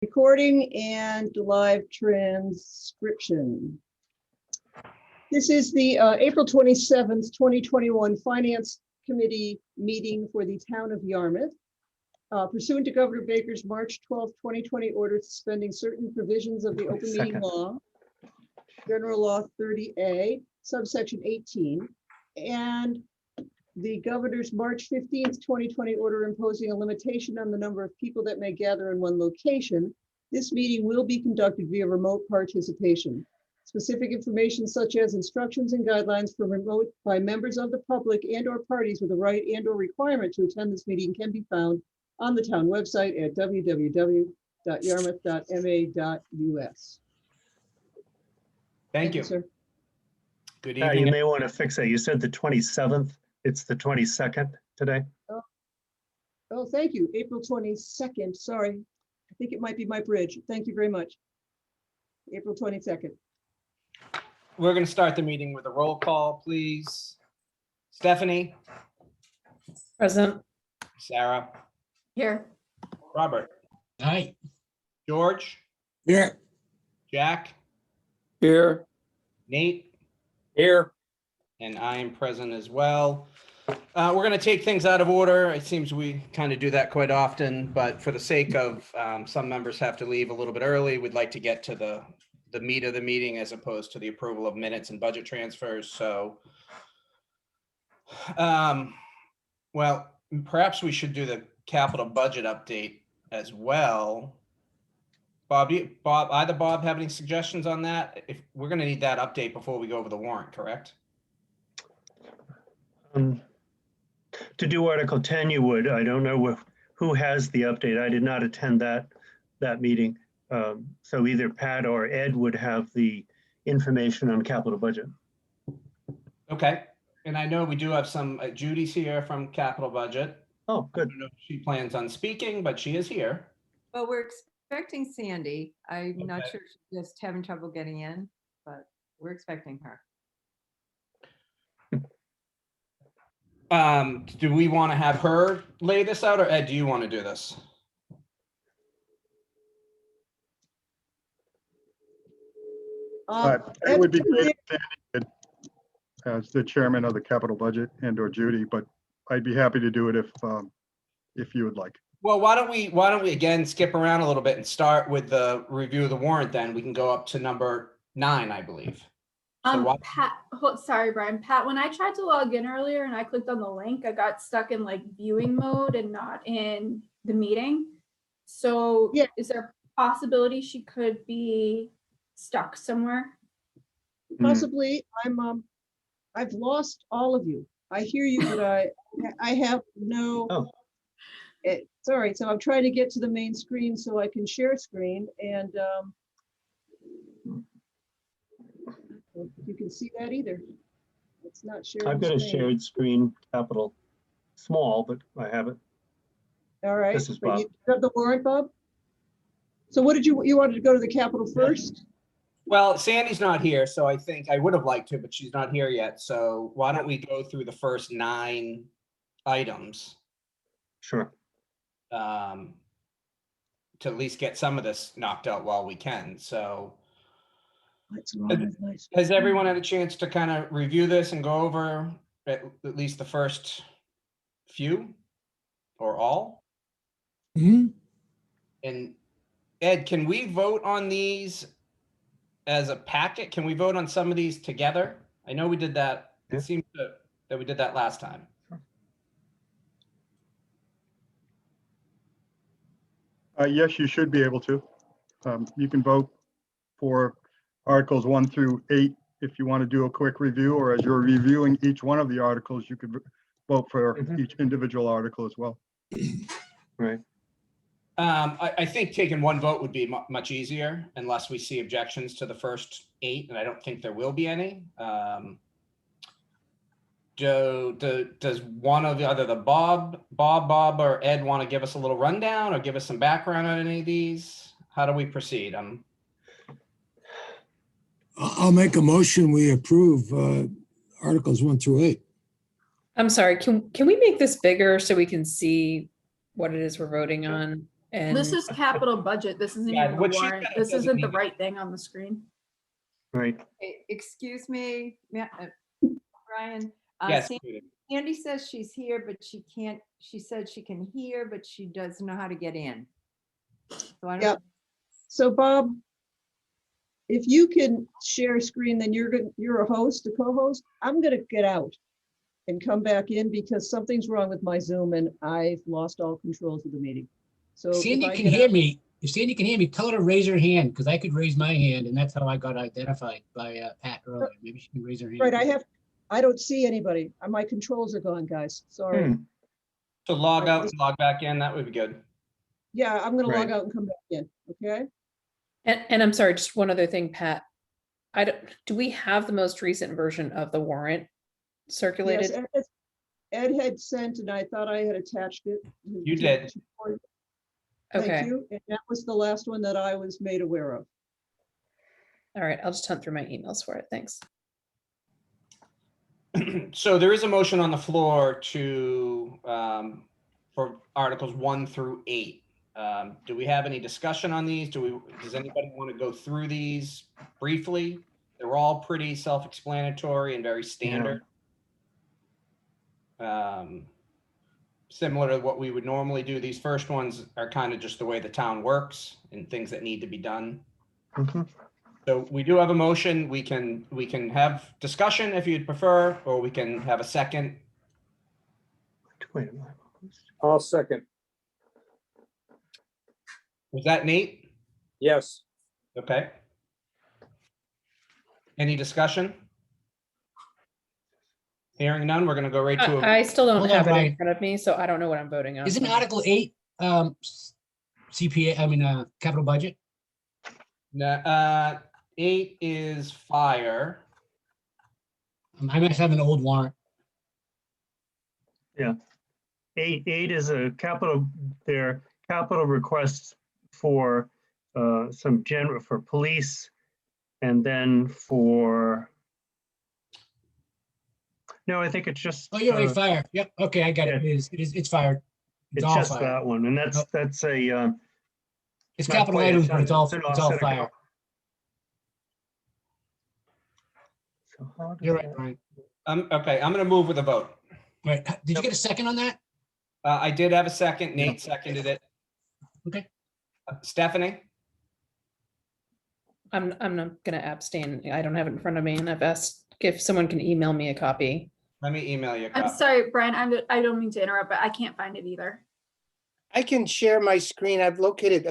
Recording and live transcription. This is the April 27th, 2021 Finance Committee meeting for the town of Yarmouth. Pursuant to Governor Baker's March 12th, 2020 order suspending certain provisions of the open meeting law, General Law 30A, subsection 18, and the governor's March 15th, 2020 order imposing a limitation on the number of people that may gather in one location. This meeting will be conducted via remote participation. Specific information such as instructions and guidelines for remote by members of the public and or parties with a right and or requirement to attend this meeting can be found on the town website at www.yarmouth.ma.us. Thank you, sir. Good evening. You may want to fix that. You said the 27th. It's the 22nd today. Oh, thank you. April 22nd. Sorry. I think it might be my bridge. Thank you very much. April 22nd. We're going to start the meeting with a roll call, please. Stephanie. Present. Sarah. Here. Robert. Aye. George. Here. Jack. Here. Nate. Here. And I am present as well. We're going to take things out of order. It seems we kind of do that quite often, but for the sake of some members have to leave a little bit early, we'd like to get to the meat of the meeting as opposed to the approval of minutes and budget transfers. So, well, perhaps we should do the capital budget update as well. Bob, either Bob have any suggestions on that? If we're going to need that update before we go over the warrant, correct? To do Article 10, you would. I don't know who has the update. I did not attend that meeting. So either Pat or Ed would have the information on capital budget. Okay. And I know we do have some, Judy's here from capital budget. Oh, good. I don't know if she plans on speaking, but she is here. Well, we're expecting Sandy. I'm not sure if she's just having trouble getting in, but we're expecting her. Do we want to have her lay this out, or Ed, do you want to do this? It would be great if Sandy did, as the chairman of the capital budget and or Judy, but I'd be happy to do it if you would like. Well, why don't we again skip around a little bit and start with the review of the warrant, then we can go up to number 9, I believe. So Pat, sorry, Brian. Pat, when I tried to log in earlier and I clicked on the link, I got stuck in like viewing mode and not in the meeting. So yeah, is there a possibility she could be stuck somewhere? Possibly. I've lost all of you. I hear you, but I have no. Oh. Sorry. So I'm trying to get to the main screen so I can share screen, and you can see that either. It's not sharing. I've got a shared screen, capital small, but I have it. All right. This is Bob. You have the warrant, Bob? So what did you wanted to go to the capital first? Well, Sandy's not here, so I think I would have liked to, but she's not here yet. So why don't we go through the first 9 items? Sure. To at least get some of this knocked out while we can. So has everyone had a chance to kind of review this and go over at least the first few or all? Mm-hmm. And Ed, can we vote on these as a packet? Can we vote on some of these together? I know we did that. Yeah. It seems that we did that last time. Yes, you should be able to. You can vote for Articles 1 through 8 if you want to do a quick review, or as you're reviewing each one of the articles, you could vote for each individual article as well. Right. I think taking one vote would be much easier unless we see objections to the first 8, and I don't think there will be any. Does one of the either Bob or Ed want to give us a little rundown or give us some background on any of these? How do we proceed? I'll make a motion. We approve Articles 1 through 8. I'm sorry, can we make this bigger so we can see what it is we're voting on? And This is capital budget. This isn't Yeah, even the what she warrant. said This doesn't isn't the even- right thing on the screen. Right. Excuse me, Brian. Yes. Sandy says she's here, but she can't, she said she can hear, but she doesn't know how to get in. So I don't. Yep. So Bob, if you can share screen, then you're a host, a co-host. I'm gonna get out and come back in because something's wrong with my Zoom and I've lost all controls of the meeting. So if Sandy I can get hear out- me. If Sandy can hear me, tell her to raise her hand because I could raise my hand and that's how I got identified by Pat earlier. Maybe she can raise her hand. Right, I don't see anybody. My controls are gone, guys. Sorry. So log out and log back in, that would be good. Yeah, I'm gonna log Right. out and come back in, okay? And I'm sorry, just one other thing, Pat. Do we have the most recent version of the warrant Yes, circulated? Ed had sent and I thought I had attached it. You did. Thank Okay, you. And that was the last one that I was made aware of. all right, I'll just hunt through my emails for it, thanks. So there is a motion on the floor to, for Articles 1 through 8. Do we have any discussion on these? Does anybody want to go through these briefly? They're all pretty self-explanatory and very standard. Similar to what we would normally do. These first ones are kind of just the way the town works and things that need to be done. Mhm. So we do have a motion. We can have discussion if you'd prefer, or we can have a second. Wait a minute. I'll second. Was that Nate? Yes. Okay. Any discussion? Hearing none, we're going to go right to I still don't Hold on, have it in Brian. front of me, so I don't know what I'm voting on. Isn't Article 8 CPA, capital budget? 8 is fire. I must have an old warrant. Eight is a capital, their capital requests for some general, for police, and then for, no, I think it's just. Oh, you're right, fire. Yep, okay, I got it. yeah. It's fired. It's It's all just fire. that one, and that's a, It's not capital quite a items, but it's all an fire. offset account. So how does You're right, that- Brian. Okay, I'm going to move with a vote. Right, did you get a second on that? I did have a second. Nate seconded it. Okay. Stephanie? I'm not gonna abstain. I don't have it in front of me, and I've asked if someone can email me a copy. Let me email you a I'm copy. sorry, Brian, I don't mean to interrupt, but I can't find it either. I can share my screen. I've located,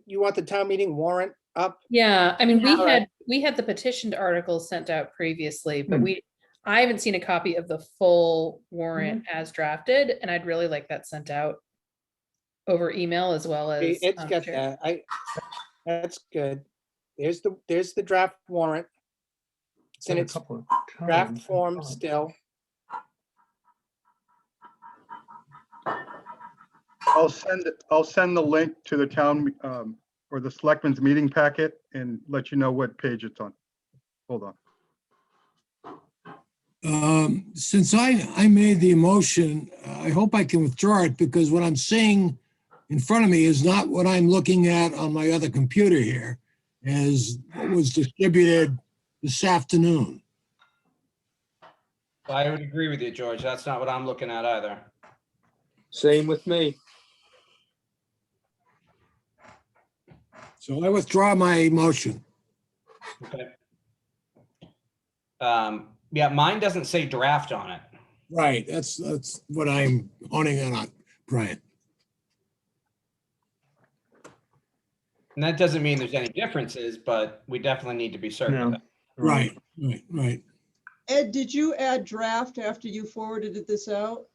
you want the town meeting warrant up? Yeah, I mean, Yeah. we had the petitioned articles sent out previously, but Hmm. I haven't seen a copy of the full warrant as drafted, and I'd really like that sent out over email as well as. It's got shared. that. That's good. There's the draft warrant. It's in a its couple of draft times. form still. I'll send the link to the town or the selectmen's meeting packet and let you know what page it's on. Hold on. Since I made the motion, I hope I can withdraw it because what I'm seeing in front of me is not what I'm looking at on my other computer here, as what was distributed this afternoon. I would agree with you, George. That's not what I'm looking at either. Same with me. So I withdraw my motion. Okay. Yeah, mine doesn't say draft on it. Right, that's what I'm honing in on, Brian. And that doesn't mean there's any differences, but we definitely need to be certain of No. that. Right. Ed, did you add draft after you forwarded this out?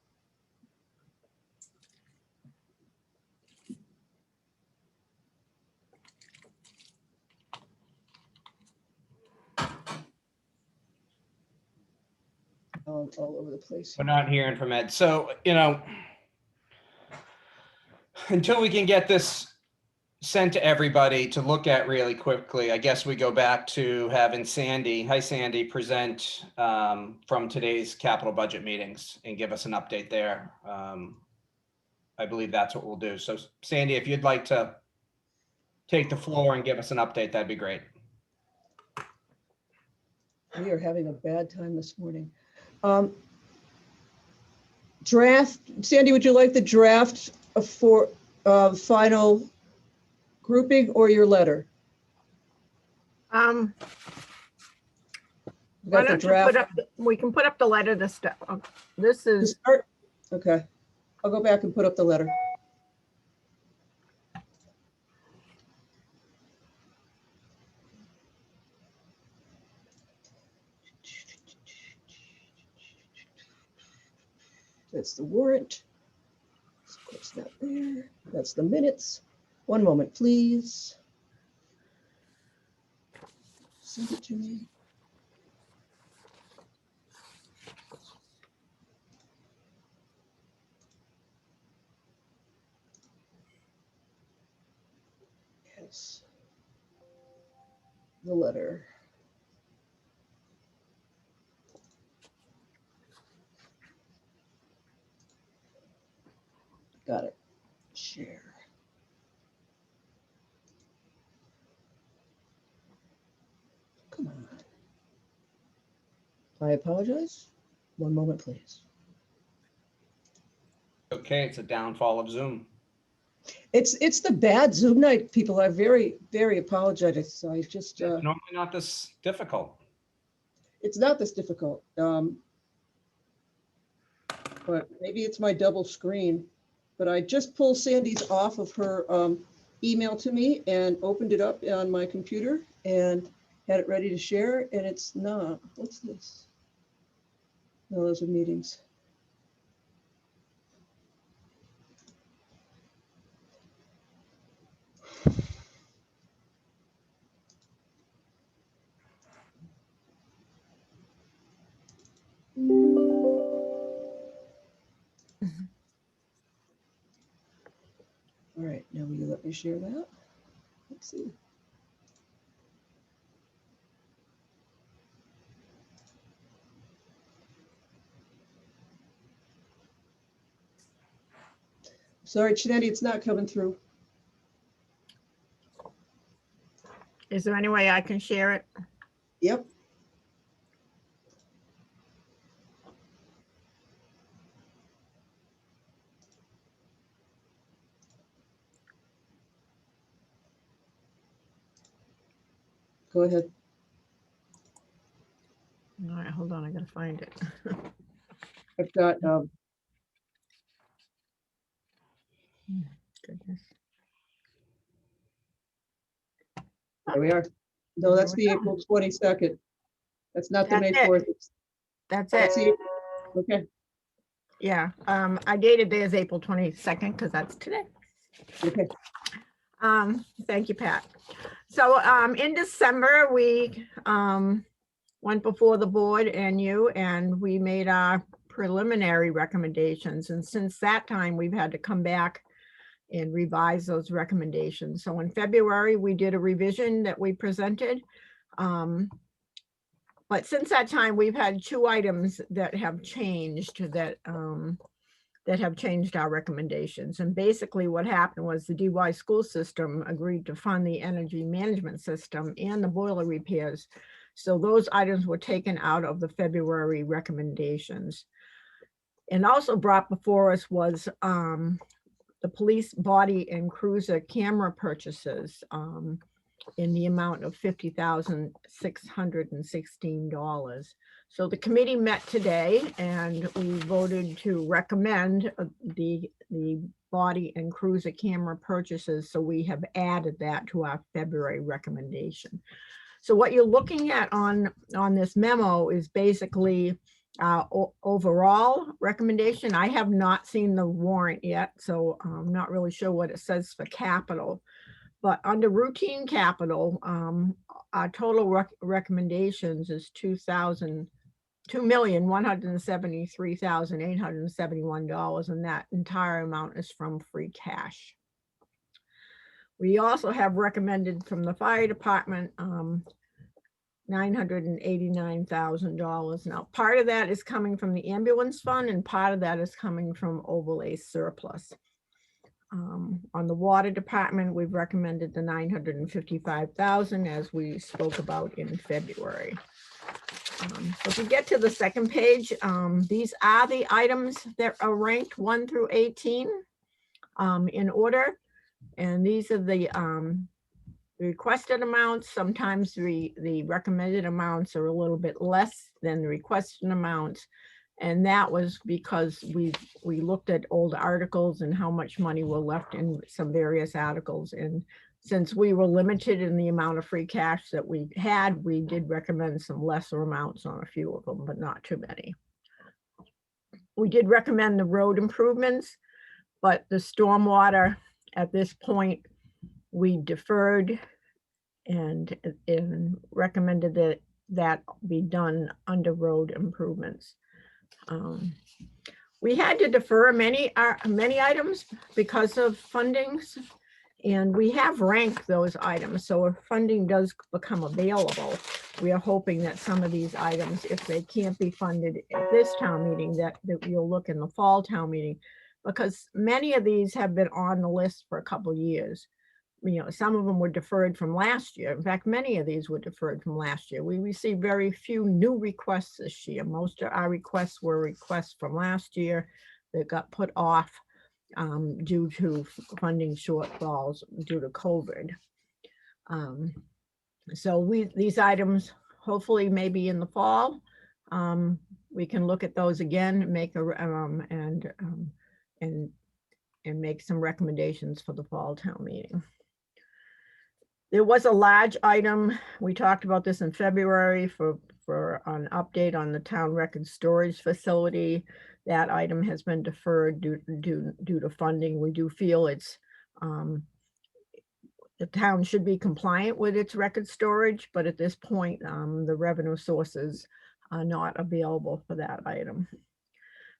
All over the place. We're not hearing from Ed. So, until we can get this sent to everybody to look at really quickly, I guess we go back to having Sandy, present from today's capital budget meetings and give us an update there. I believe that's what we'll do. So Sandy, if you'd like to take the floor and give us an update, that'd be great. We are having a bad time this morning. Draft, Sandy, would you like the draft for final grouping or your letter? Why We got the don't you put draft up, we can put up the letter to start. This to is, start? Okay, I'll go back and put up the letter. That's the warrant. Of course, not there. That's the minutes. One moment, please. Send it to me. Yes. The letter. Got it. Share. Come on. I apologize. One moment, please. Okay, it's a downfall of Zoom. It's the bad Zoom night, people. I very apologize. So I just It's normally not this difficult. it's not this difficult. But maybe it's my double screen. But I just pulled Sandy's off of her email to me and opened it up on my computer and had it ready to share, and it's not. What's this? No, those are meetings. All right, now will you let me share that? Let's see. Sorry, Chinetti, it's not coming through. is there any way I can share it? Yep. Go ahead. All right, hold on, I gotta find it. I've got, Goodness. there we are. No, that's There we the go. April 22nd. That's not the May That's it. 4th. That's That's it. the, okay, Yeah, I dated theirs April 22nd because that's today. okay. Thank you, Pat. So, in December, we, went before the board and you, and we made our preliminary recommendations. And since that time, we've had to come back and revise those recommendations. So in February, we did a revision that we presented. But since that time, we've had two items that have changed that have changed our recommendations. And basically what happened was the DY school system agreed to fund the energy management system and the boiler repairs. So those items were taken out of the February recommendations. And also brought before us was the police body and cruiser camera purchases in the amount of $50,616. So the committee met today and we voted to recommend the body and cruiser camera purchases. So we have added that to our February recommendation. So what you're looking at on this memo is basically overall recommendation. I have not seen the warrant yet, so I'm not really sure what it says for capital. But under routine capital, our total recommendations is $2,173,871, and that entire amount is from free cash. We also have recommended from the fire department $989,000. Now, part of that is coming from the ambulance fund and part of that is coming from overlay surplus. On the water department, we've recommended the 955,000 as we spoke about in February. So if you get to the second page, these are the items that are ranked 1 through 18 in order. And these are the requested amounts. Sometimes the recommended amounts are a little bit less than the requested amounts. And that was because we looked at old articles and how much money were left in some various articles. And since we were limited in the amount of free cash that we had, we did recommend some lesser amounts on a few of them, but not too many. We did recommend the road improvements, but the stormwater at this point, we deferred and recommended that be done under road improvements. We had to defer many items because of fundings, and we have ranked those items. So if funding does become available, we are hoping that some of these items, if they can't be funded at this town meeting, that you'll look in the fall town meeting, because many of these have been on the list for a couple of years. You know, some of them were deferred from last year. In fact, many of these were deferred from last year. We received very few new requests this year. Most of our requests were requests from last year that got put off due to funding shortfalls due to COVID. So these items hopefully maybe in the fall, we can look at those again and make and make some recommendations for the fall town meeting. There was a large item, we talked about this in February for an update on the town record storage facility. That item has been deferred due to funding. We do feel it's the town should be compliant with its record storage, but at this point, the revenue sources are not available for that item.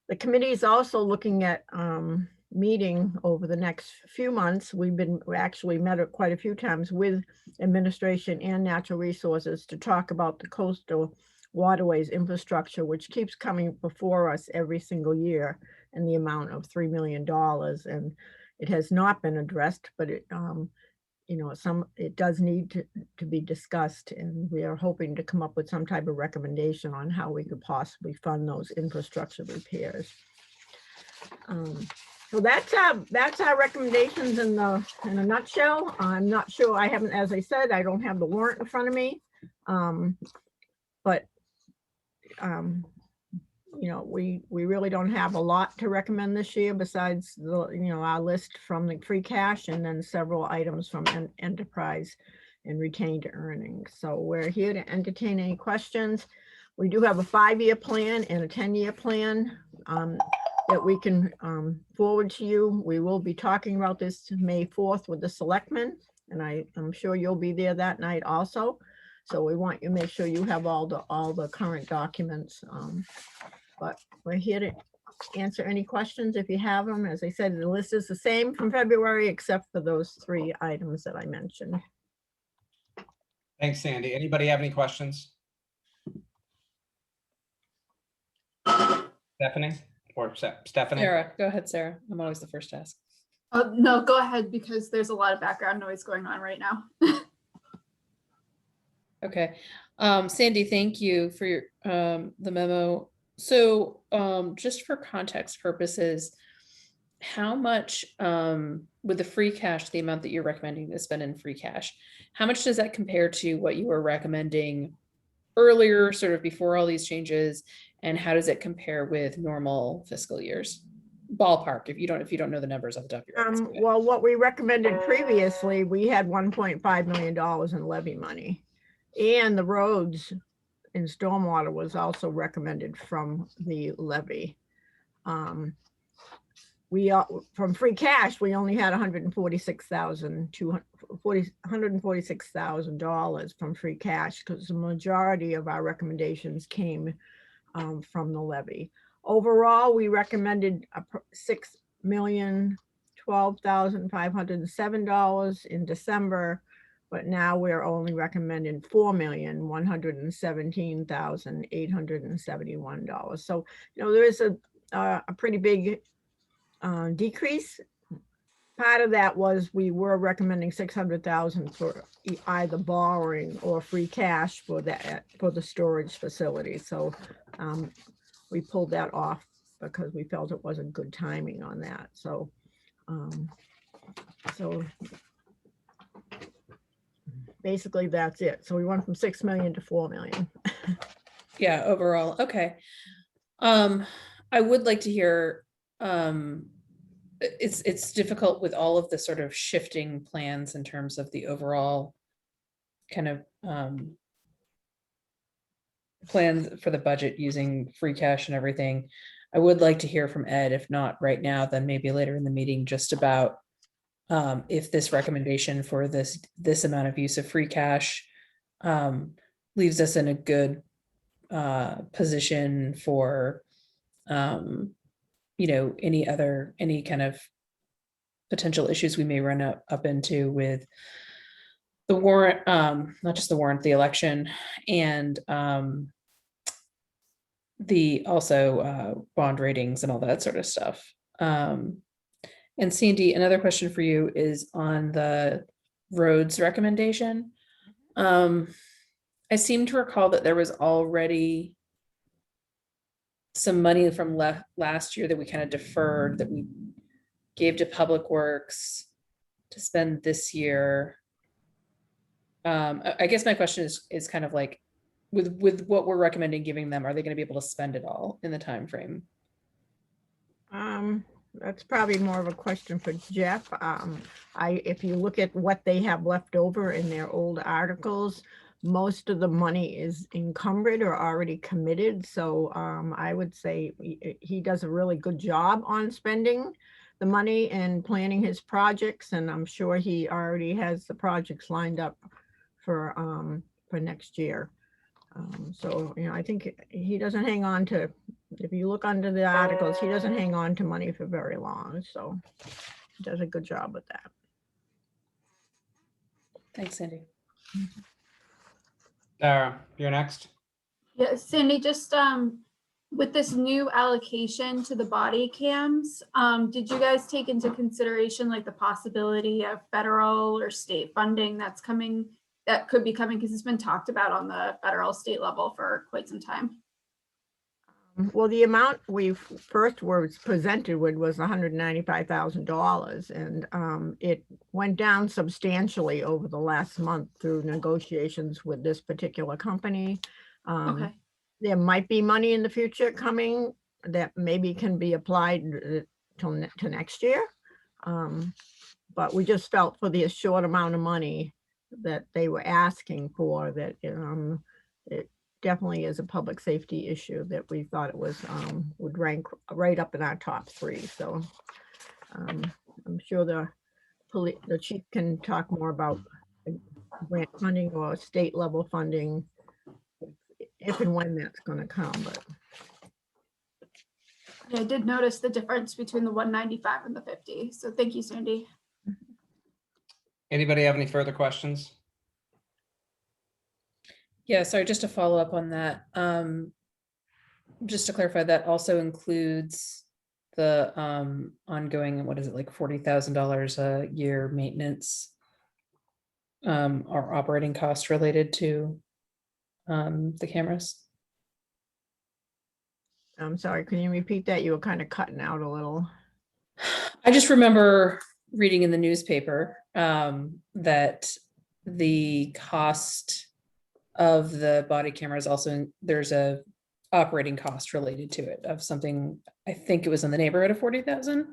The committee is also looking at meeting over the next few months. We actually met quite a few times with administration and natural resources to talk about the coastal waterways infrastructure, which keeps coming before us every single year in the amount of $3 million. And it has not been addressed, but it, you know, it does need to be discussed, and we are hoping to come up with some type of recommendation on how we could possibly fund those infrastructure repairs. So that's our recommendations in a nutshell. I'm not sure, I haven't, as I said, I don't have the warrant in front of me. But you know, we really don't have a lot to recommend this year besides our list from the free cash and then several items from enterprise and retained earnings. So we're here to entertain any questions. We do have a 5-year plan and a 10-year plan that we can forward to you. We will be talking about this May 4th with the selectmen, and I'm sure you'll be there that night also. So we want you to make sure you have all the current documents. But we're here to answer any questions if you have them. As I said, the list is the same from February, except for those 3 items that I mentioned. Thanks, Sandy. Anybody have any questions? Stephanie or Stephanie? Sarah, go ahead, Sarah. I'm always the first to ask. No, go ahead, because there's a lot of background noise going on right now. Okay. Sandy, thank you for your the memo. So just for context purposes, how much with the free cash, the amount that you're recommending to spend in free cash, how much does that compare to what you were recommending earlier, sort of before all these changes? And how does it compare with normal fiscal years? Ballpark, if you don't know the numbers off the top of your head. Well, what we recommended previously, we had $1.5 million in levy money, and the roads and stormwater was also recommended from the levy. From free cash, we only had $146,000 from free cash, because the majority of our recommendations came from the levy. Overall, we recommended $6,012,507 in December, but now we're only recommending $4,117,871. So, there is a pretty big decrease. part of that was we were recommending 600,000 for either borrowing or free cash for that, for the storage facility. So we pulled that off because we felt it wasn't good timing on that. So, so basically that's it. So we went from 6 million to 4 million. Yeah, overall, okay. I would like to hear, it's difficult with all of the sort of shifting plans in terms of the overall kind of plan for the budget using free cash and everything. I would like to hear from Ed, if not right now, then maybe later in the meeting, just about if this recommendation for this amount of use of free cash leaves us in a good position for you know, any kind of potential issues we may run up into with the warrant, not just the warrant, the election, and the also bond ratings and all that sort of stuff. And Sandy, another question for you is on the roads recommendation. I seem to recall that there was already some money from last year that we kind of deferred, that we gave to Public Works to spend this year. I guess my question is kind of like, with what we're recommending giving them, are they going to be able to spend it all in the time frame? That's probably more of a question for Jeff. If you look at what they have left over in their old articles, most of the money is encumbered or already committed. So I would say he does a really good job on spending the money and planning his projects. And I'm sure he already has the projects lined up for next year. So, you know, I think he doesn't hang on to, if you look under the articles, he doesn't hang on to money for very long. So he does a good job with that. Thanks, Sandy. Sarah, you're next. Yeah, Sandy, just with this new allocation to the body cams, did you guys take into consideration like the possibility of federal or state funding that's coming, that could be coming, because it's been talked about on the federal state level for quite some time? Well, the amount we first was presented with was $195,000, and it went down substantially over the last month through negotiations with this particular company. Okay. There might be money in the future coming that maybe can be applied to next year. But we just felt for the short amount of money that they were asking for, that it definitely is a public safety issue, that we thought it was would rank right up in our top 3. So I'm sure the chief can talk more about grant funding or state level funding if and when that's going to come. But yeah, I did notice the difference between the 195 and the 50. So thank you, Sandy. Anybody have any further questions? Yeah, sorry, just to follow up on that. Just to clarify, that also includes the ongoing, what is it, like $40,000 a year maintenance or operating costs related to the cameras? I'm sorry, can you repeat that? You were kind of cutting out a little. I just remember reading in the newspaper that the cost of the body cameras also, there's a operating cost related to it of something, I think it was in the neighborhood of 40,000.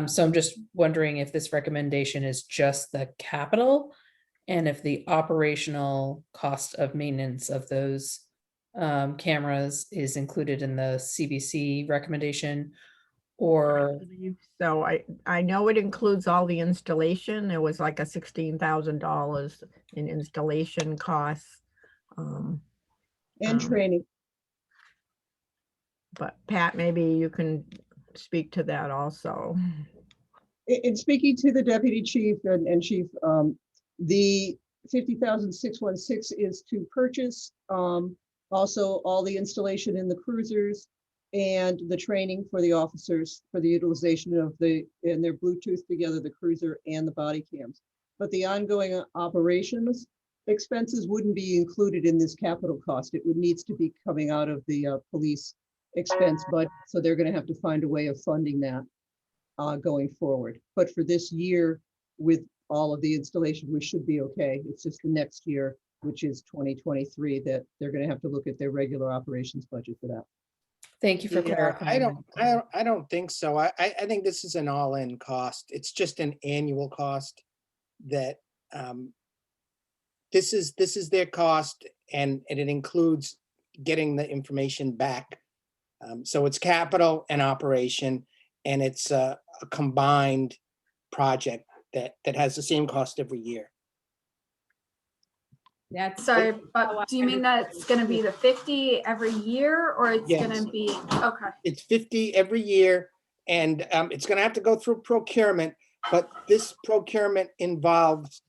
So I'm just wondering if this recommendation is just the capital, and if the operational cost of maintenance of those cameras is included in the CBC recommendation, or so I know it includes all the installation. There was like a $16,000 in installation costs. And training. But Pat, maybe you can speak to that also. In speaking to the deputy chief and chief, the 50,616 is to purchase also all the installation in the cruisers and the training for the officers for the utilization of and their Bluetooth together, the cruiser and the body cams. But the ongoing operations expenses wouldn't be included in this capital cost. It would needs to be coming out of the police expense budget. So they're going to have to find a way of funding that going forward. But for this year, with all of the installation, we should be okay. It's just the next year, which is 2023, that they're going to have to look at their regular operations budget for that. Thank you for Yeah, clarifying. I don't think so. I think this is an all-in cost. It's just an annual cost that, this is their cost, and it includes getting the information back. So it's capital and operation, and it's a combined project that has the same cost every year. That's. Sorry, but do you mean that it's gonna be the 50 every year, or it's Yes. gonna be, okay. It's 50 every year, and it's gonna have to go through procurement, but this procurement involves,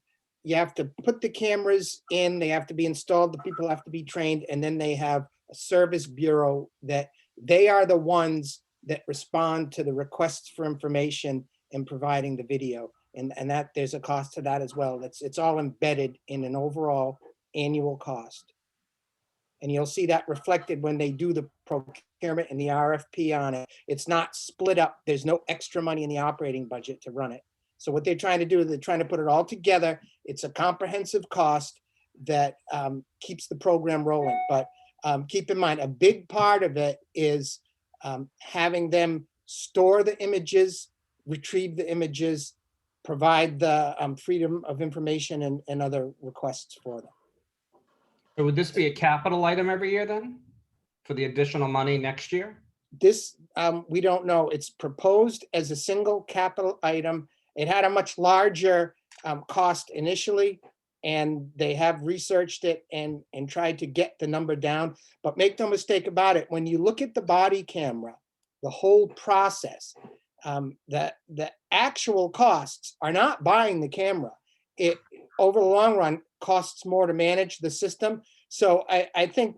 you have to put the cameras in, they have to be installed, the people have to be trained, and then they have a service bureau that they are the ones that respond to the requests for information and providing the video. And that there's a cost to that as well. It's all embedded in an overall annual cost. And you'll see that reflected when they do the procurement and the RFP on it. It's not split up. There's no extra money in the operating budget to run it. So what they're trying to do is they're trying to put it all together. It's a comprehensive cost that keeps the program rolling. But keep in mind, a big part of it is having them store the images, retrieve the images, provide the freedom of information and other requests for them. So would this be a capital item every year then? For the additional money next year? This, we don't know. It's proposed as a single capital item. It had a much larger cost initially, and they have researched it and tried to get the number down. But make no mistake about it, when you look at the body camera, the whole process, the actual costs are not buying the camera. It, over the long run, costs more to manage the system. So I think,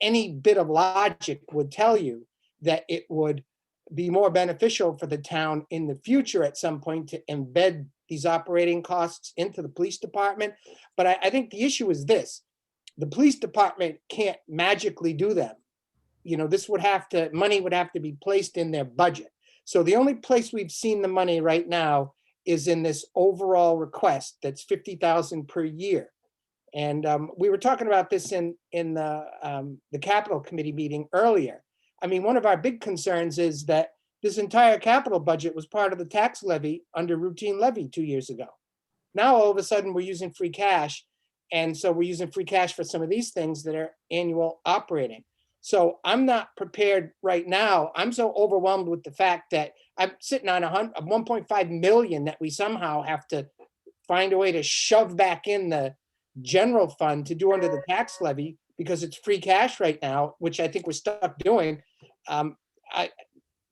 any bit of logic would tell you that it would be more beneficial for the town in the future at some point to embed these operating costs into the police department. But I think the issue is this: the police department can't magically do them. This would have to, money would have to be placed in their budget. So the only place we've seen the money right now is in this overall request that's 50,000 per year. And we were talking about this in the capital committee meeting earlier. I mean, one of our big concerns is that this entire capital budget was part of the tax levy under routine levy 2 years ago. Now, all of a sudden, we're using free cash. And so we're using free cash for some of these things that are annual operating. So I'm not prepared right now. I'm so overwhelmed with the fact that I'm sitting on 1.5 million that we somehow have to find a way to shove back in the general fund to do under the tax levy because it's free cash right now, which I think we're stuck doing. I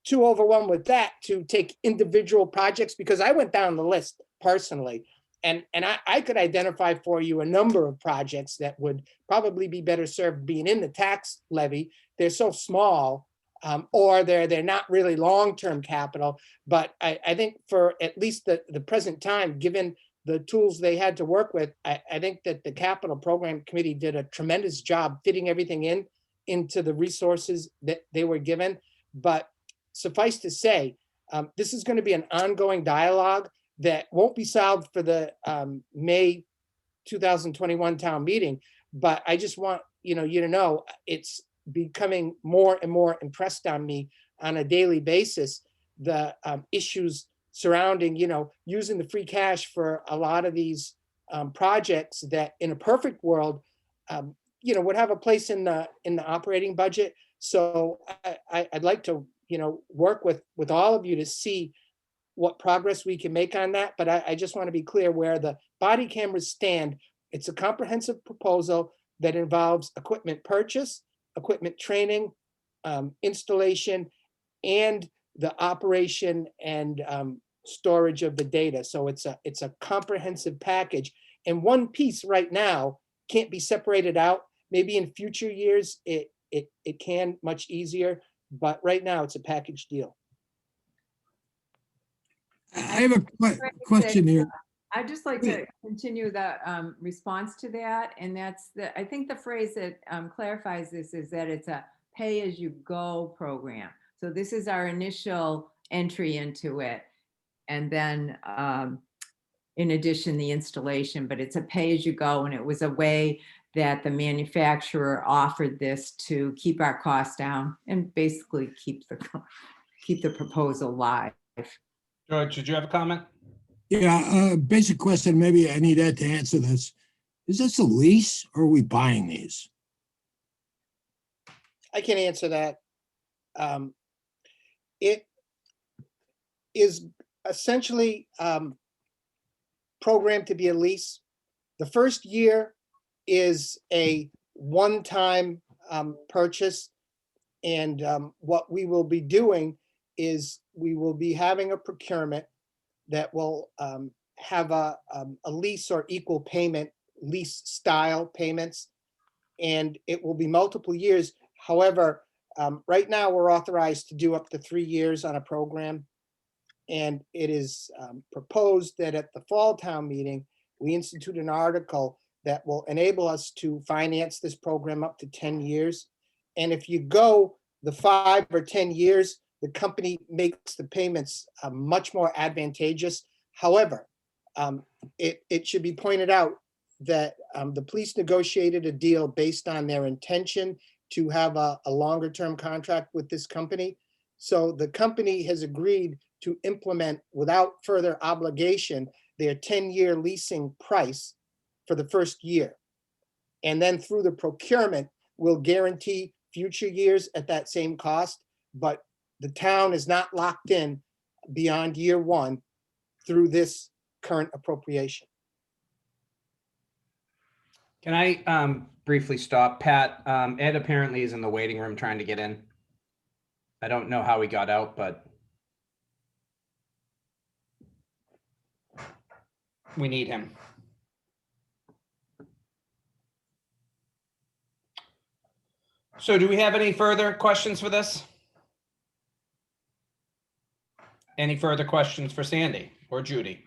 too overwhelmed with that to take individual projects, because I went down the list personally, and I could identify for you a number of projects that would probably be better served being in the tax levy. They're so small, or they're not really long-term capital. But I think for at least the present time, given the tools they had to work with, I think that the capital program committee did a tremendous job fitting everything into the resources that they were given. But suffice to say, this is going to be an ongoing dialogue that won't be solved for the May 2021 town meeting. But I just want you to know it's becoming more and more impressed on me on a daily basis, the issues surrounding, using the free cash for a lot of these projects that in a perfect world, would have a place in the operating budget. So I'd like to, work with all of you to see what progress we can make on that. But I just want to be clear where the body cameras stand. It's a comprehensive proposal that involves equipment purchase, equipment training, installation, and the operation and storage of the data. So it's a comprehensive package. And one piece right now can't be separated out. Maybe in future years, it can much easier, but right now it's a package deal. I have a question here. I'd just like to continue the response to that. And that's I think the phrase that clarifies this is that it's a pay-as-you-go program. So this is our initial entry into it. And then in addition, the installation, but it's a pay-as-you-go. And it was a way that the manufacturer offered this to keep our costs down and basically keep the proposal live. George, did you have a comment? Yeah, basic question, maybe I need Ed to answer this. Is this a lease or are we buying these? I can answer that. It is essentially programmed to be a lease. The first year is a one-time purchase. And what we will be doing is we will be having a procurement that will have a lease or equal payment, lease style payments, and it will be multiple years. However, right now we're authorized to do up to 3 years on a program. And it is proposed that at the fall town meeting, we institute an article that will enable us to finance this program up to 10 years. And if you go the 5 or 10 years, the company makes the payments much more advantageous. However, it should be pointed out that the police negotiated a deal based on their intention to have a longer term contract with this company. So the company has agreed to implement without further obligation their 10-year leasing price for the first year. And then through the procurement, we'll guarantee future years at that same cost, but the town is not locked in beyond year 1 through this current appropriation. Can I briefly stop? Pat, Ed apparently is in the waiting room trying to get in. I don't know how he got out, but we need him. So do we have any further questions for this? Any further questions for Sandy or Judy?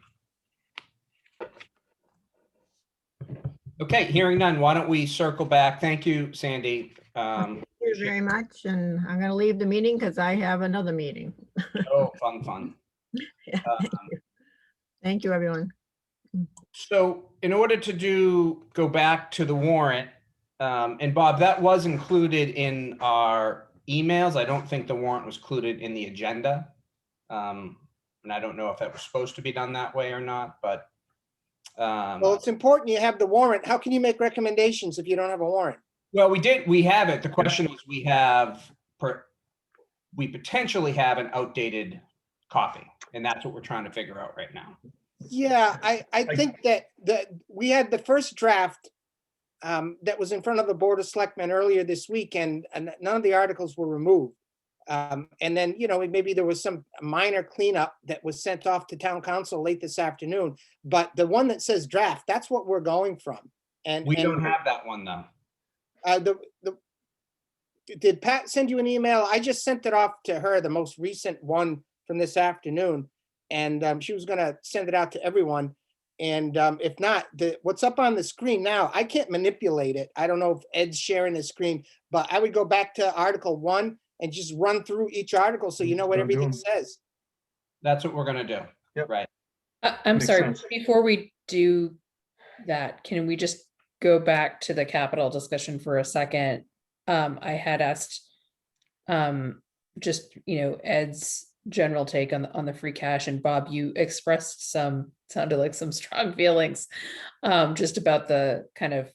Okay, hearing none, why don't we circle back? Thank you, Sandy. Thank you very much. And I'm going to leave the meeting because I have another meeting. Oh, fun. Yeah, thank you, everyone. So in order to go back to the warrant, and Bob, that was included in our emails. I don't think the warrant was included in the agenda. And I don't know if that was supposed to be done that way or not, but. Well, it's important you have the warrant. How can you make recommendations if you don't have a warrant? Well, we have it. The question is we potentially have an outdated copy, and that's what we're trying to figure out right now. Yeah, I think that we had the first draft that was in front of the Board of Selectmen earlier this week, and none of the articles were removed. And then, maybe there was some minor cleanup that was sent off to town council late this afternoon. But the one that says draft, that's what we're going from. And we don't have that one though. Did Pat send you an email? I just sent it off to her, the most recent one from this afternoon. And she was going to send it out to everyone. And if not, what's up on the screen now, I can't manipulate it. I don't know if Ed's sharing the screen, but I would go back to Article 1 and just run through each article so you know what everything says. That's what we're going to do. Yep. Right. I'm Makes sorry, sense. before we do that, can we just go back to the capital discussion for a second? I had asked just, Ed's general take on the free cash, and Bob, you expressed sounded like some strong feelings just about the kind of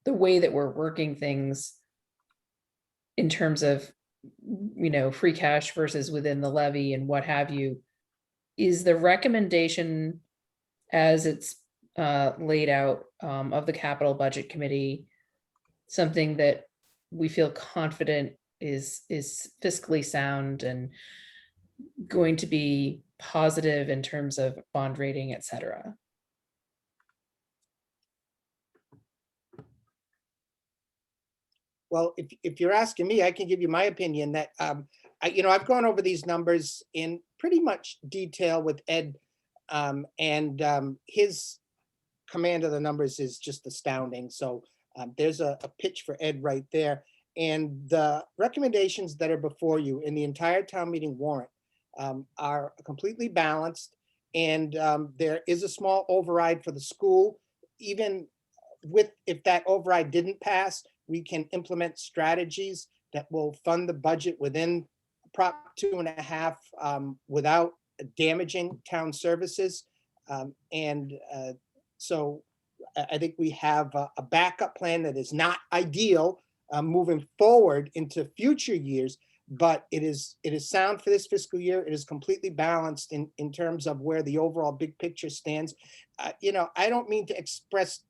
the way that we're working things in terms of free cash versus within the levy and what have you. Is the recommendation as it's laid out of the capital budget committee something that we feel confident is fiscally sound and going to be positive in terms of bond rating, et cetera? Well, if you're asking me, I can give you my opinion that, I've gone over these numbers in pretty much detail with Ed. His command of the numbers is just astounding. So there's a pitch for Ed right there. And the recommendations that are before you in the entire town meeting warrant are completely balanced. And there is a small override for the school. Even if that override didn't pass, we can implement strategies that will fund the budget within Prop 2.5 without damaging town services. So I think we have a backup plan that is not ideal moving forward into future years, but it is sound for this fiscal year. It is completely balanced in terms of where the overall big picture stands. I don't mean to express,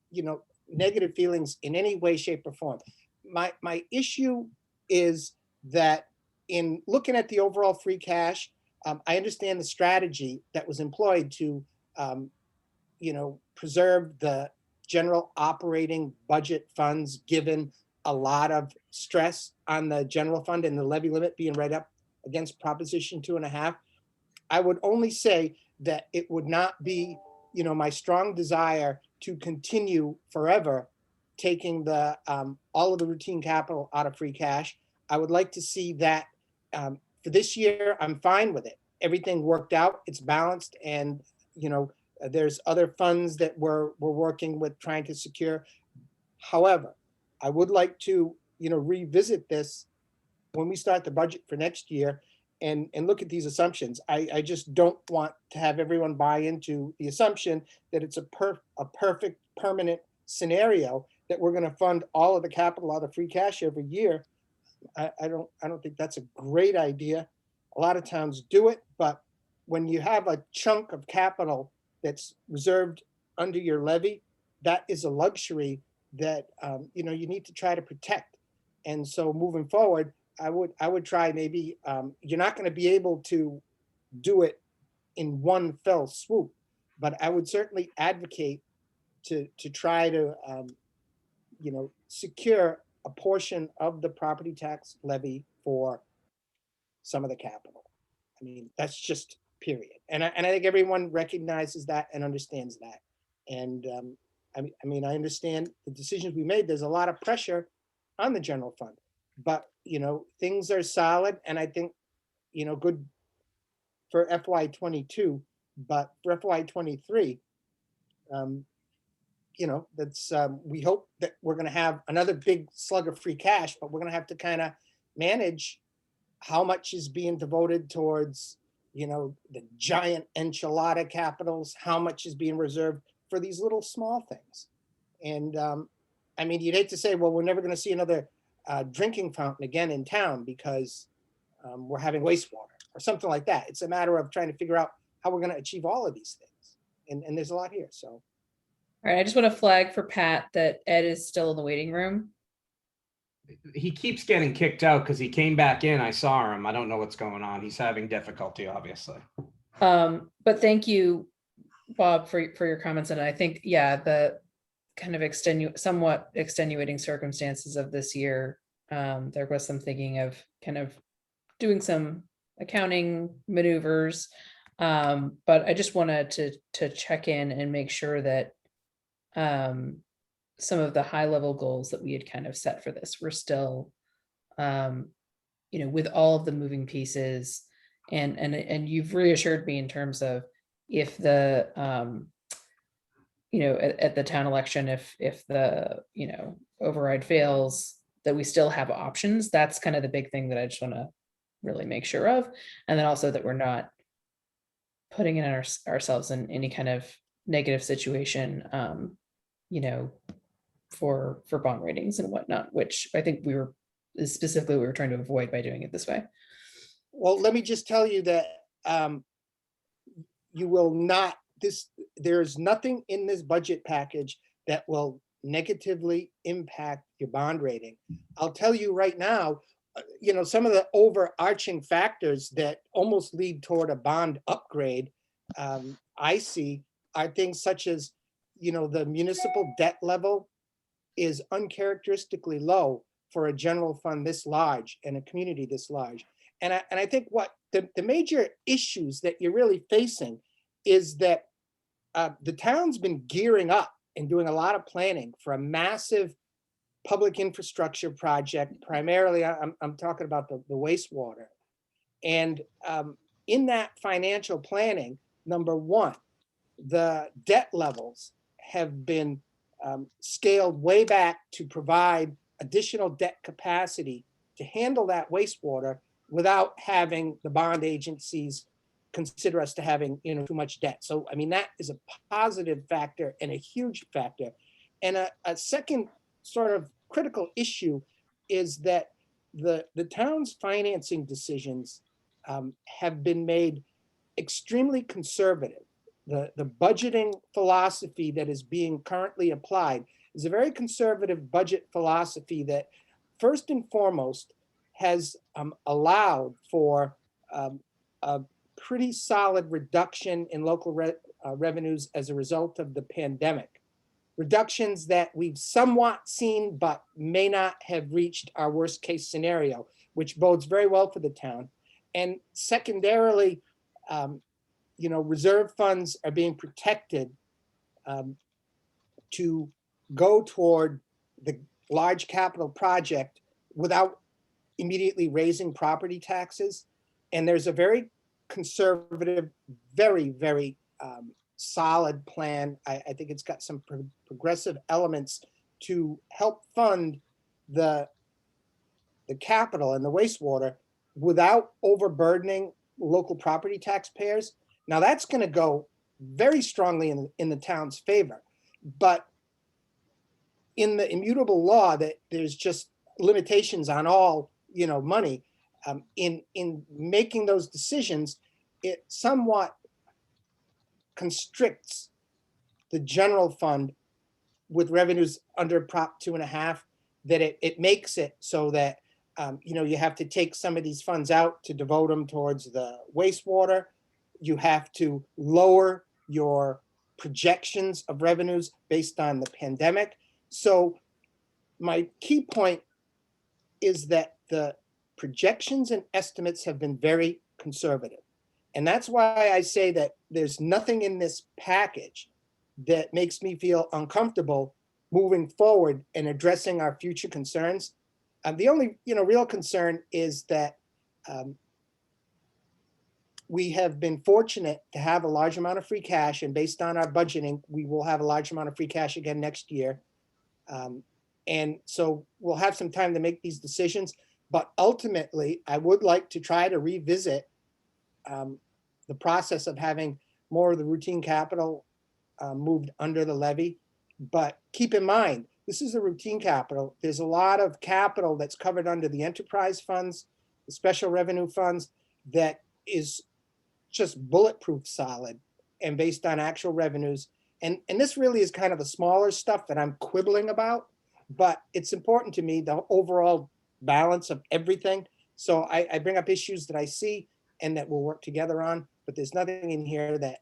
negative feelings in any way, shape, or form. My issue is that in looking at the overall free cash, I understand the strategy that was employed to, preserve the general operating budget funds, given a lot of stress on the general fund and the levy limit being right up against Proposition 2.5. I would only say that it would not be, my strong desire to continue forever taking the all of the routine capital out of free cash. I would like to see that for this year. I'm fine with it. Everything worked out. It's balanced, and there's other funds that we're working with trying to secure. However, I would like to revisit this when we start the budget for next year and look at these assumptions. I just don't want to have everyone buy into the assumption that it's a perfect permanent scenario that we're going to fund all of the capital out of free cash every year. I don't think that's a great idea. A lot of towns do it, but when you have a chunk of capital that's reserved under your levy, that is a luxury that you need to try to protect. And so moving forward, I would try maybe you're not going to be able to do it in one fell swoop, but I would certainly advocate to try to secure a portion of the property tax levy for some of the capital. I mean, that's just period. And I think everyone recognizes that and understands that. And I understand the decisions we made. There's a lot of pressure on the general fund, but things are solid, and I think good for FY22. But for FY23, that's we hope that we're going to have another big slug of free cash, but we're going to have to kind of manage how much is being devoted towards the giant enchilada capitals, how much is being reserved for these little small things. And you'd hate to say, well, we're never going to see another drinking fountain again in town because we're having wastewater or something like that. It's a matter of trying to figure out how we're going to achieve all of these things. And there's a lot here. So. All right, I just want to flag for Pat that Ed is still in the waiting room. He keeps getting kicked out because he came back in. I saw him. I don't know what's going on. He's having difficulty, obviously. But thank you, Bob, for your comments. And I think, the kind of somewhat extenuating circumstances of this year, there was some thinking of kind of doing some accounting maneuvers. But I just wanted to check in and make sure that some of the high level goals that we had kind of set for this were still, with all of the moving pieces, and you've reassured me in terms of if the, at the town election, if the, override fails, that we still have options. That's kind of the big thing that I just want to really make sure of. And then also that we're not putting in ourselves in any kind of negative situation, for bond ratings and whatnot, which I think we were trying to avoid by doing it this way. Well, let me just tell you that you will not, there's nothing in this budget package that will negatively impact your bond rating. I'll tell you right now, some of the overarching factors that almost lead toward a bond upgrade, I see are things such as, the municipal debt level is uncharacteristically low for a general fund this large and a community this large. And I think what the major issues that you're really facing is that the town's been gearing up and doing a lot of planning for a massive public infrastructure project. Primarily, I'm talking about the wastewater. And in that financial planning, number one, the debt levels have been scaled way back to provide additional debt capacity to handle that wastewater without having the bond agencies consider us to having too much debt. So I mean, that is a positive factor and a huge factor. And a second sort of critical issue is that the town's financing decisions have been made extremely conservative. The budgeting philosophy that is being currently applied is a very conservative budget philosophy that first and foremost has allowed for a pretty solid reduction in local revenues as a result of the pandemic. Reductions that we've somewhat seen, but may not have reached our worst case scenario, which bodes very well for the town. And secondarily, reserve funds are being protected to go toward the large capital project without immediately raising property taxes. And there's a very conservative, very, very solid plan. I think it's got some progressive elements to help fund the capital and the wastewater without overburdening local property taxpayers. Now that's going to go very strongly in the town's favor, but in the immutable law that there's just limitations on all money. In making those decisions, it somewhat constricts the general fund with revenues under Prop 2.5, that it makes it so that you have to take some of these funds out to devote them towards the wastewater. You have to lower your projections of revenues based on the pandemic. So my key point is that the projections and estimates have been very conservative. And that's why I say that there's nothing in this package that makes me feel uncomfortable moving forward and addressing our future concerns. The only real concern is that we have been fortunate to have a large amount of free cash, and based on our budgeting, we will have a large amount of free cash again next year. And so we'll have some time to make these decisions. But ultimately, I would like to try to revisit the process of having more of the routine capital moved under the levy. But keep in mind, this is a routine capital. There's a lot of capital that's covered under the enterprise funds, the special revenue funds, that is just bulletproof solid and based on actual revenues. And this really is kind of the smaller stuff that I'm quibbling about, but it's important to me, the overall balance of everything. So I bring up issues that I see and that we'll work together on, but there's nothing in here that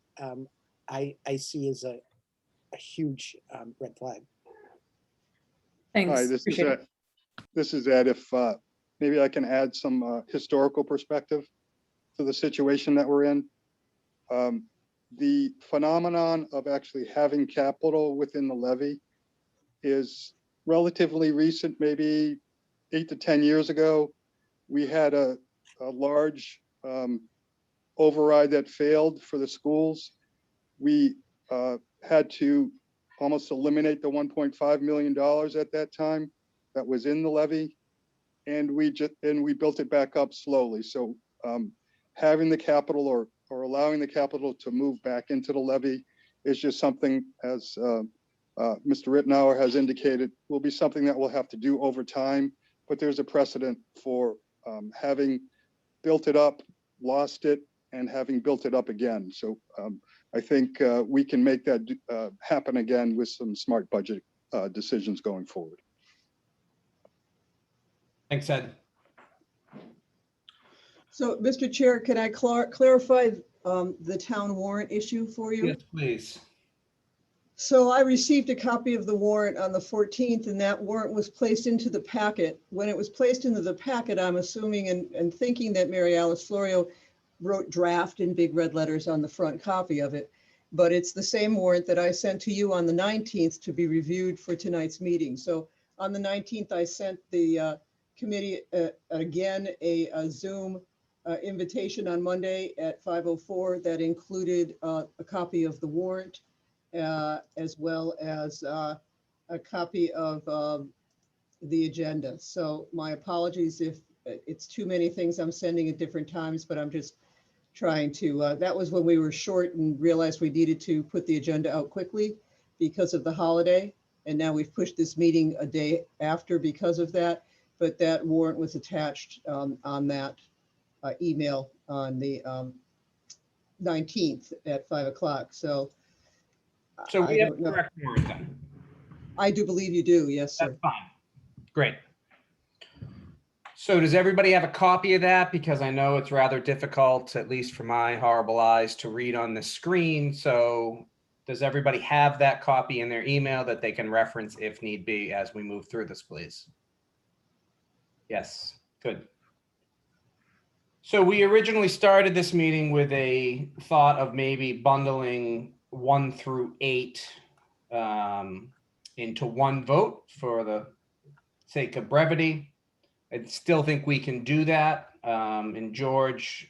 I see as a huge red flag. Thanks. Hi, this Appreciate it. is Ed. If maybe I can add some historical perspective to the situation that we're in. The phenomenon of actually having capital within the levy is relatively recent, maybe 8 to 10 years ago. We had a large override that failed for the schools. We had to almost eliminate the $1.5 million at that time that was in the levy, and we built it back up slowly. So having the capital or allowing the capital to move back into the levy is just something, as Mr. Rittenauer has indicated, will be something that we'll have to do over time. But there's a precedent for having built it up, lost it, and having built it up again. So I think we can make that happen again with some smart budget decisions going forward. Thanks, Ed. So, Mr. Chair, can I clarify the town warrant issue for you? Yes, please. So I received a copy of the warrant on the 14th, and that warrant was placed into the packet. When it was placed into the packet, I'm assuming and thinking that Mary Alice Florio wrote draft in big red letters on the front copy of it. But it's the same warrant that I sent to you on the 19th to be reviewed for tonight's meeting. So on the 19th, I sent the committee again a Zoom invitation on Monday at 5:04 that included a copy of the warrant, as well as a copy of the agenda. So my apologies if it's too many things I'm sending at different times, but I'm just trying to, that was when we were short and realized we needed to put the agenda out quickly because of the holiday. And now we've pushed this meeting a day after because of that. But that warrant was attached on that email on the 19th at 5 o'clock. So So I we have don't the know. correct warrant then. I do believe you do. Yes, sir. That's fine. Great. So does everybody have a copy of that? Because I know it's rather difficult, at least for my horrible eyes, to read on the screen. So does everybody have that copy in their email that they can reference if need be as we move through this, please? Yes, good. So we originally started this meeting with a thought of maybe bundling 1 through 8 into one vote for the sake of brevity. I still think we can do that. And George,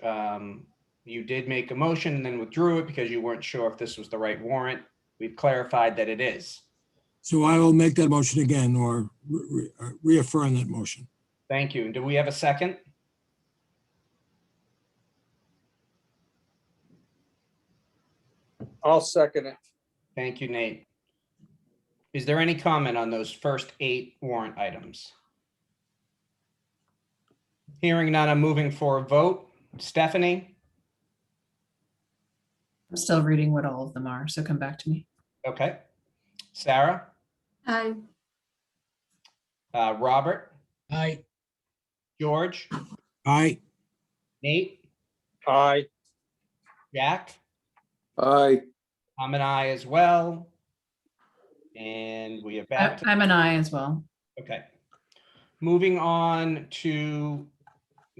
you did make a motion and then withdrew it because you weren't sure if this was the right warrant. We've clarified that it is. So I will make that motion again or reaffirm that motion. Thank you. And do we have a second? I'll second it. Thank you, Nate. Is there any comment on those first 8 warrant items? Hearing none, I'm moving for a vote. Stephanie? I'm still reading what all of them are, so come back to me. Okay. Sarah? Aye. Robert? Aye. George? Aye. Nate? Aye. Jack? Aye. I'm an aye as well. And we are back to, I'm an aye as well. okay. Moving on to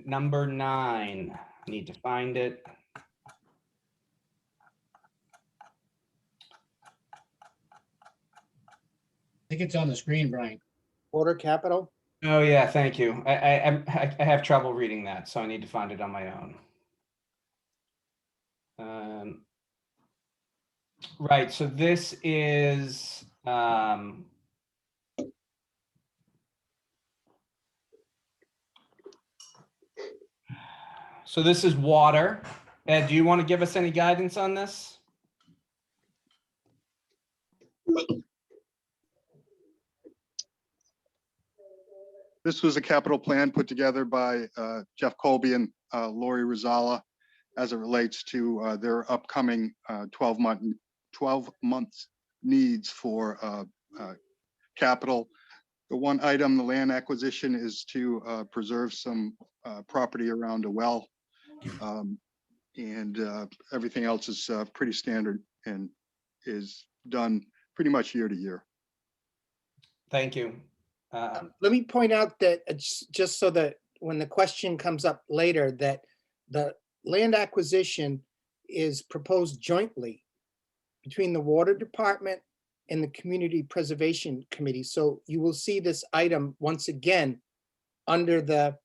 number 9. I need to find it. I think it's on the screen, Brian. Order capital. Oh yeah, thank you. I have trouble reading that, so I need to find it on my own. Right, so this is so this is water. Ed, do you want to give us any guidance on this? This was a capital plan put together by Jeff Colby and Lori Rizala as it relates to their upcoming 12 months needs for capital. The one item, the land acquisition, is to preserve some property around a well. And everything else is pretty standard and is done pretty much year to year. Thank you. Let me point out that it's just so that when the question comes up later, that the land acquisition is proposed jointly between the Water Department and the Community Preservation Committee. So you will see this item once again under the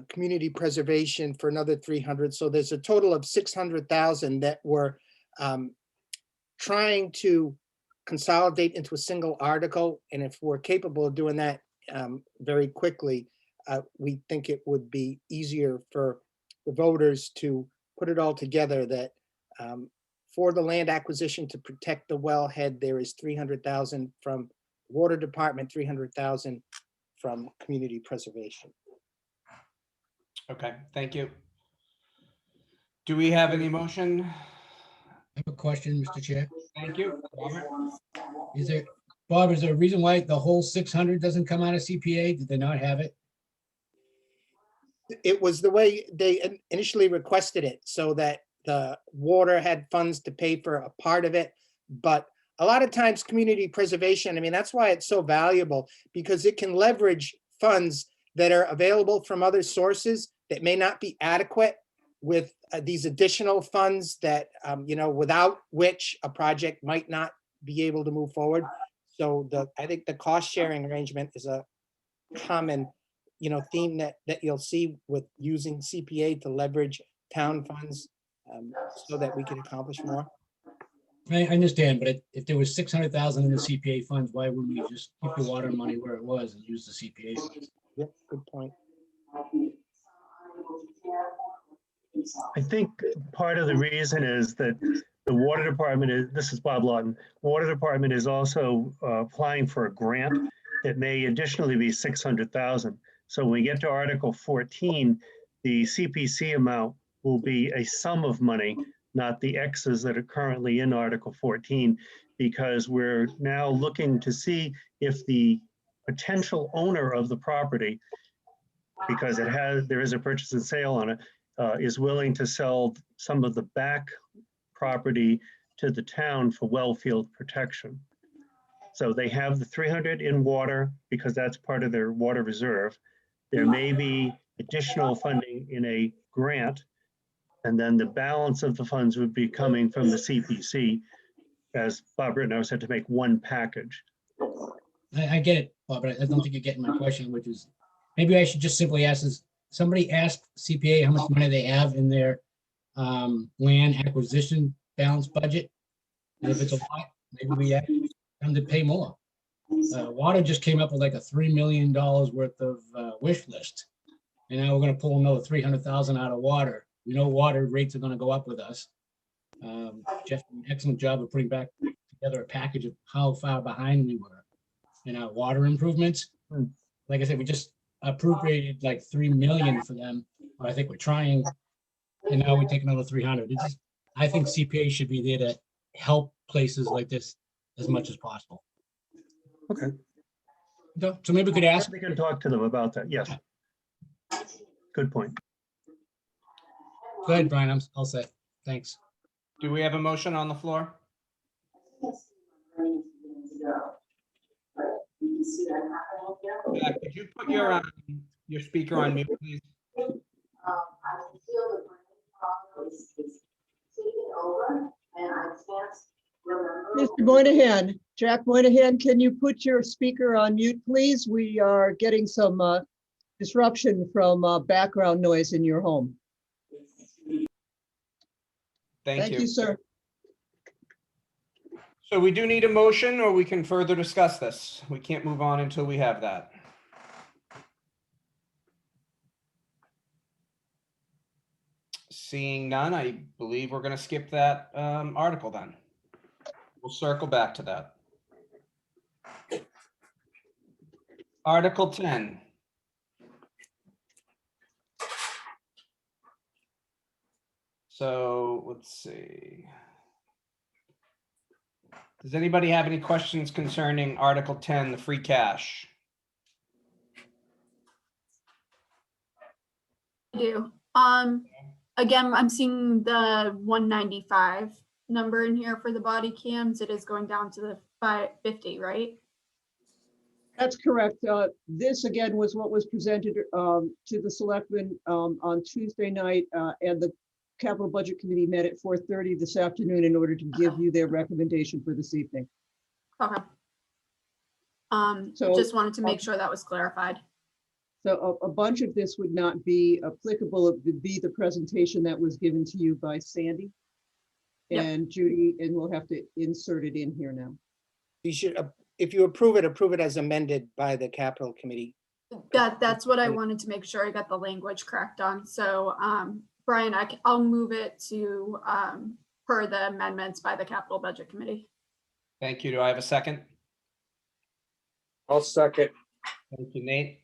Community Preservation for another 300. So there's a total of 600,000 that we're trying to consolidate into a single article. And if we're capable of doing that very quickly, we think it would be easier for the voters to put it all together that for the land acquisition to protect the wellhead, there is 300,000 from Water Department, 300,000 from Community Preservation. Okay, thank you. Do we have any motion? I have a question, Mr. Chair. Thank you, Robert. Is there, Bob, is there a reason why the whole 600 doesn't come out of CPA? Did they not have it? It was the way they initially requested it, so that the water had funds to pay for a part of it, But a lot of times community preservation, I mean, that's why it's so valuable, because it can leverage funds that are available from other sources that may not be adequate with these additional funds that, without which a project might not be able to move forward. So I think the cost sharing arrangement is a common, theme that you'll see with using CPA to leverage town funds so that we can accomplish more. I understand, but if there was 600,000 in the CPA funds, why wouldn't we just keep the water money where it was and use the CPA funds? Yep, good point. I think part of the reason is that the water department this is Bob Lawton, water department is also applying for a grant that may additionally be 600,000. So when we get to Article 14, the CPC amount will be a sum of money, not the X's that are currently in Article 14, because we're now looking to see if the potential owner of the property, because there is a purchase and sale on it, is willing to sell some of the back property to the town for well field protection. So they have the 300 in water because that's part of their water reserve. There may be additional funding in a grant, and then the balance of the funds would be coming from the CPC, as Bob Rittenhouse said, to make one package. I get it, Bob, but I don't think you're getting my question, which is, maybe I should just simply ask this. Somebody asked CPA how much money they have in their land acquisition balance budget. And if it's a lot, maybe we ask them to pay more. Water just came up with like a $3 million worth of wish list. And now we're going to pull another 300,000 out of water. We know water rates are going to go up with us. Jeff did an excellent job of putting back together a package of how far behind we were in our water improvements. Like I said, we just appropriated like 3 million for them. I think we're trying, and now we take another 300. I think CPA should be there to help places like this as much as possible. Okay. So maybe we could ask. We can talk to them about that. Yes. Good point. Go ahead, Brian. I'm all set. Thanks. Do we have a motion on the floor? Could you put your speaker on mute, please? Mr. Moynihan, Jack Moynihan, can you put your speaker on mute, please? We are getting some disruption from background noise in your home. Thank you. Sir. So we do need a motion, or we can further discuss this. We can't move on until we have that. Seeing none, I believe we're going to skip that article then. We'll circle back to that. Article 10. So let's see. Does anybody have any questions concerning Article 10, the free cash? I do. Again, I'm seeing the 195 number in here for the body cams. It is going down to the 550, right? That's correct. This again was what was presented to the selectmen on Tuesday night, and the Capital Budget Committee met at 4:30 this afternoon in order to give you their recommendation for this evening. Okay. So, Just wanted to make sure that was clarified. So a bunch of this would not be applicable. It would be the presentation that was given to you by Sandy and Judy, and we'll have to insert it in here now. You should, if you approve it as amended by the Capital Committee. That's what I wanted to make sure I got the language correct on. So Brian, I'll move it to per the amendments by the Capital Budget Committee. Thank you. Do I have a second? I'll second. Thank you, Nate.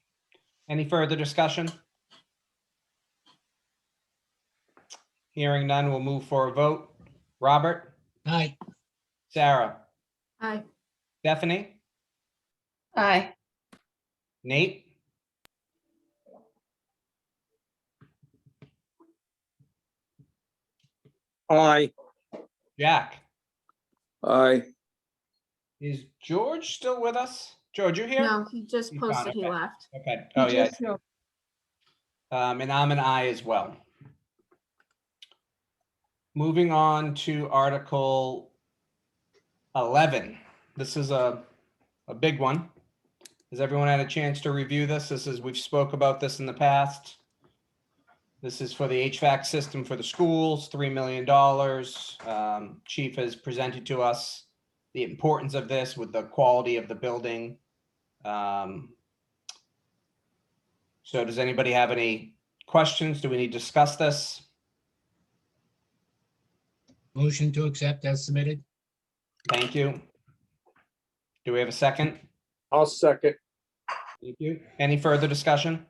Any further discussion? Hearing none, we'll move for a vote. Robert? Aye. Sarah? Aye. Stephanie? Aye. Nate? Aye. Jack? Aye. Is George still with us? George, you here? No, he just He's gone, posted he okay. left. Okay. He Oh, yeah. just showed- And I'm an aye as well. Moving on to Article 11. This is a big one. Has everyone had a chance to review this? We've spoke about this in the past. This is for the HVAC system for the schools, $3 million. Chief has presented to us the importance of this with the quality of the building. So does anybody have any questions? Do we need to discuss this? Motion to accept as submitted. Thank you. Do we have a second? I'll second. Thank you. Any further discussion?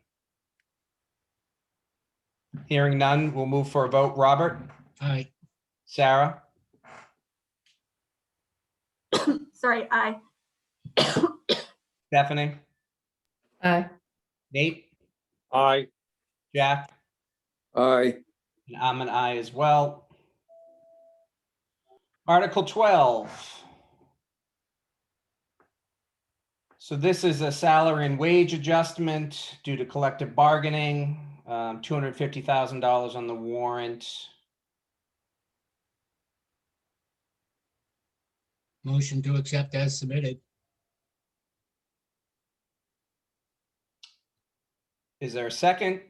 Hearing none, we'll move for a vote. Robert, Aye. Sarah, Sorry, aye. Stephanie, Aye. Nate, Aye. Jack, Aye. and I'm an aye as well. Article 12. So this is a salary and wage adjustment due to collective bargaining, $250,000 on the warrant. Motion to accept as submitted. Is there a second?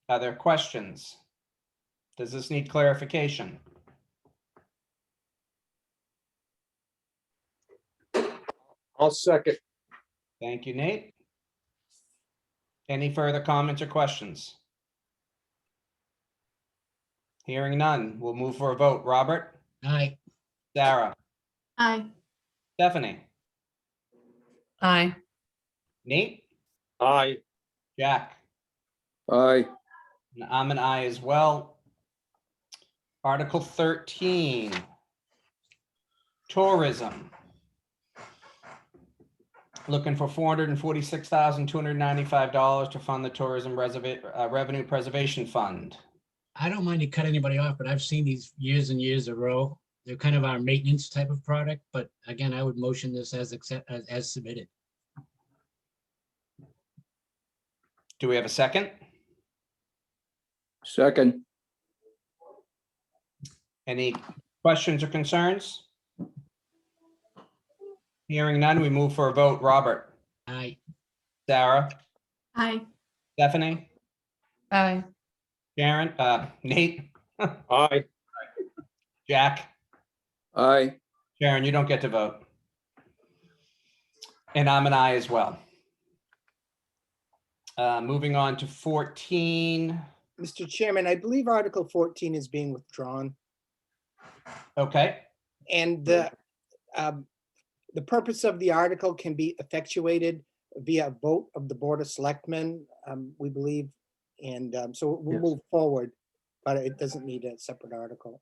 Are there questions? Does this need clarification? I'll second. Thank you, Nate. Any further comments or questions? Hearing none, we'll move for a vote. Robert, Aye. Sarah, Aye. Stephanie, Aye. Nate, Aye. Jack, Aye. and I'm an aye as well. Article 13. Tourism. Looking for $446,295 to fund the Tourism Revenue Preservation Fund. I don't mind to cut anybody off, but I've seen these years and years in a row. They're kind of our maintenance type of product, but again, I would motion this as submitted. Do we have a second? Second. Any questions or concerns? Hearing none, we move for a vote. Robert, Aye. Sarah, Aye. Stephanie, Aye. Sharon, Nate, Aye. Jack, Aye. Sharon, you don't get to vote. And I'm an aye as well. Moving on to 14. Mr. Chairman, I believe Article 14 is being withdrawn. Okay, And the purpose of the article can be effectuated via a vote of the Board of Selectmen, we believe. And so we'll Yes. move forward, but it doesn't need a separate article.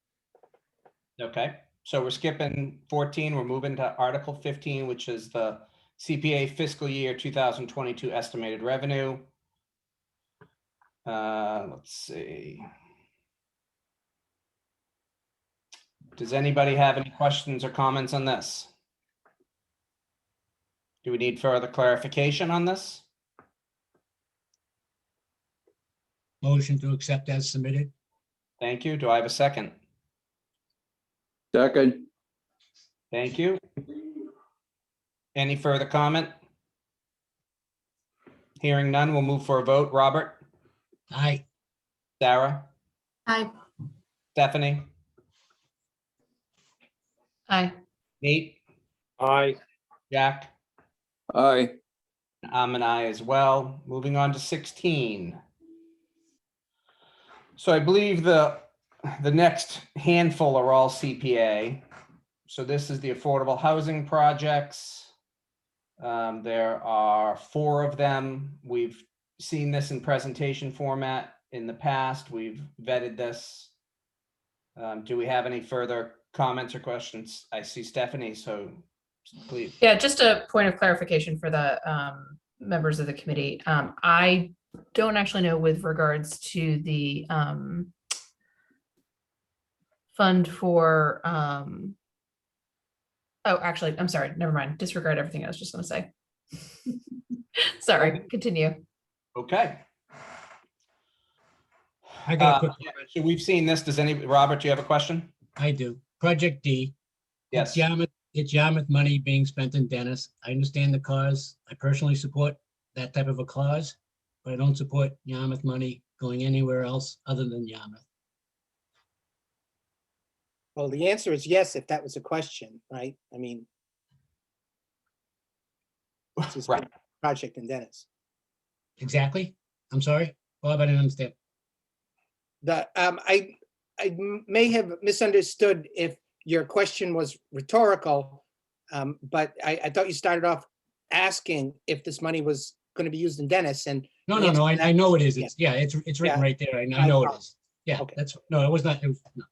okay. So we're skipping 14. We're moving to Article 15, which is the CPA fiscal year 2022 estimated revenue. Let's see. Does anybody have any questions or comments on this? Do we need further clarification on this? Motion to accept as submitted. Thank you. Do I have a second? Second. Thank you. Any further comment? Hearing none, we'll move for a vote. Robert, Aye. Sarah, Aye. Stephanie, Aye. Nate, Aye. Jack, Aye. I'm an aye as well. Moving on to 16. So I believe the next handful are all CPA. So this is the affordable housing projects. There are 4 of them. We've seen this in presentation format in the past. We've vetted this. Do we have any further comments or questions? I see Stephanie, so please. Yeah, just a point of clarification for the members of the committee. I don't actually know with regards to the fund for, oh, actually, I'm sorry, never mind. Disregard everything I was just gonna say. Sorry, continue. Okay. I got a quick, So we've seen this. Does Robert, do you have a question? I do. Project D. Yes. It's Yarmouth money being spent in Dennis. I understand the cause. I personally support that type of a clause, but I don't support Yarmouth money going anywhere else other than Yarmouth. Well, the answer is yes, if that was a question, right? I mean, this is a Right. project in Dennis. Exactly. I'm sorry, Bob, I didn't understand. I may have misunderstood if your question was rhetorical, but I thought you started off asking if this money was going to be used in Dennis, and No, the no, answer no, to that I know it is is. It's, yeah, it's written Yeah. right there. I know it is. Yeah, Okay. that's, no, it was not, it was, no.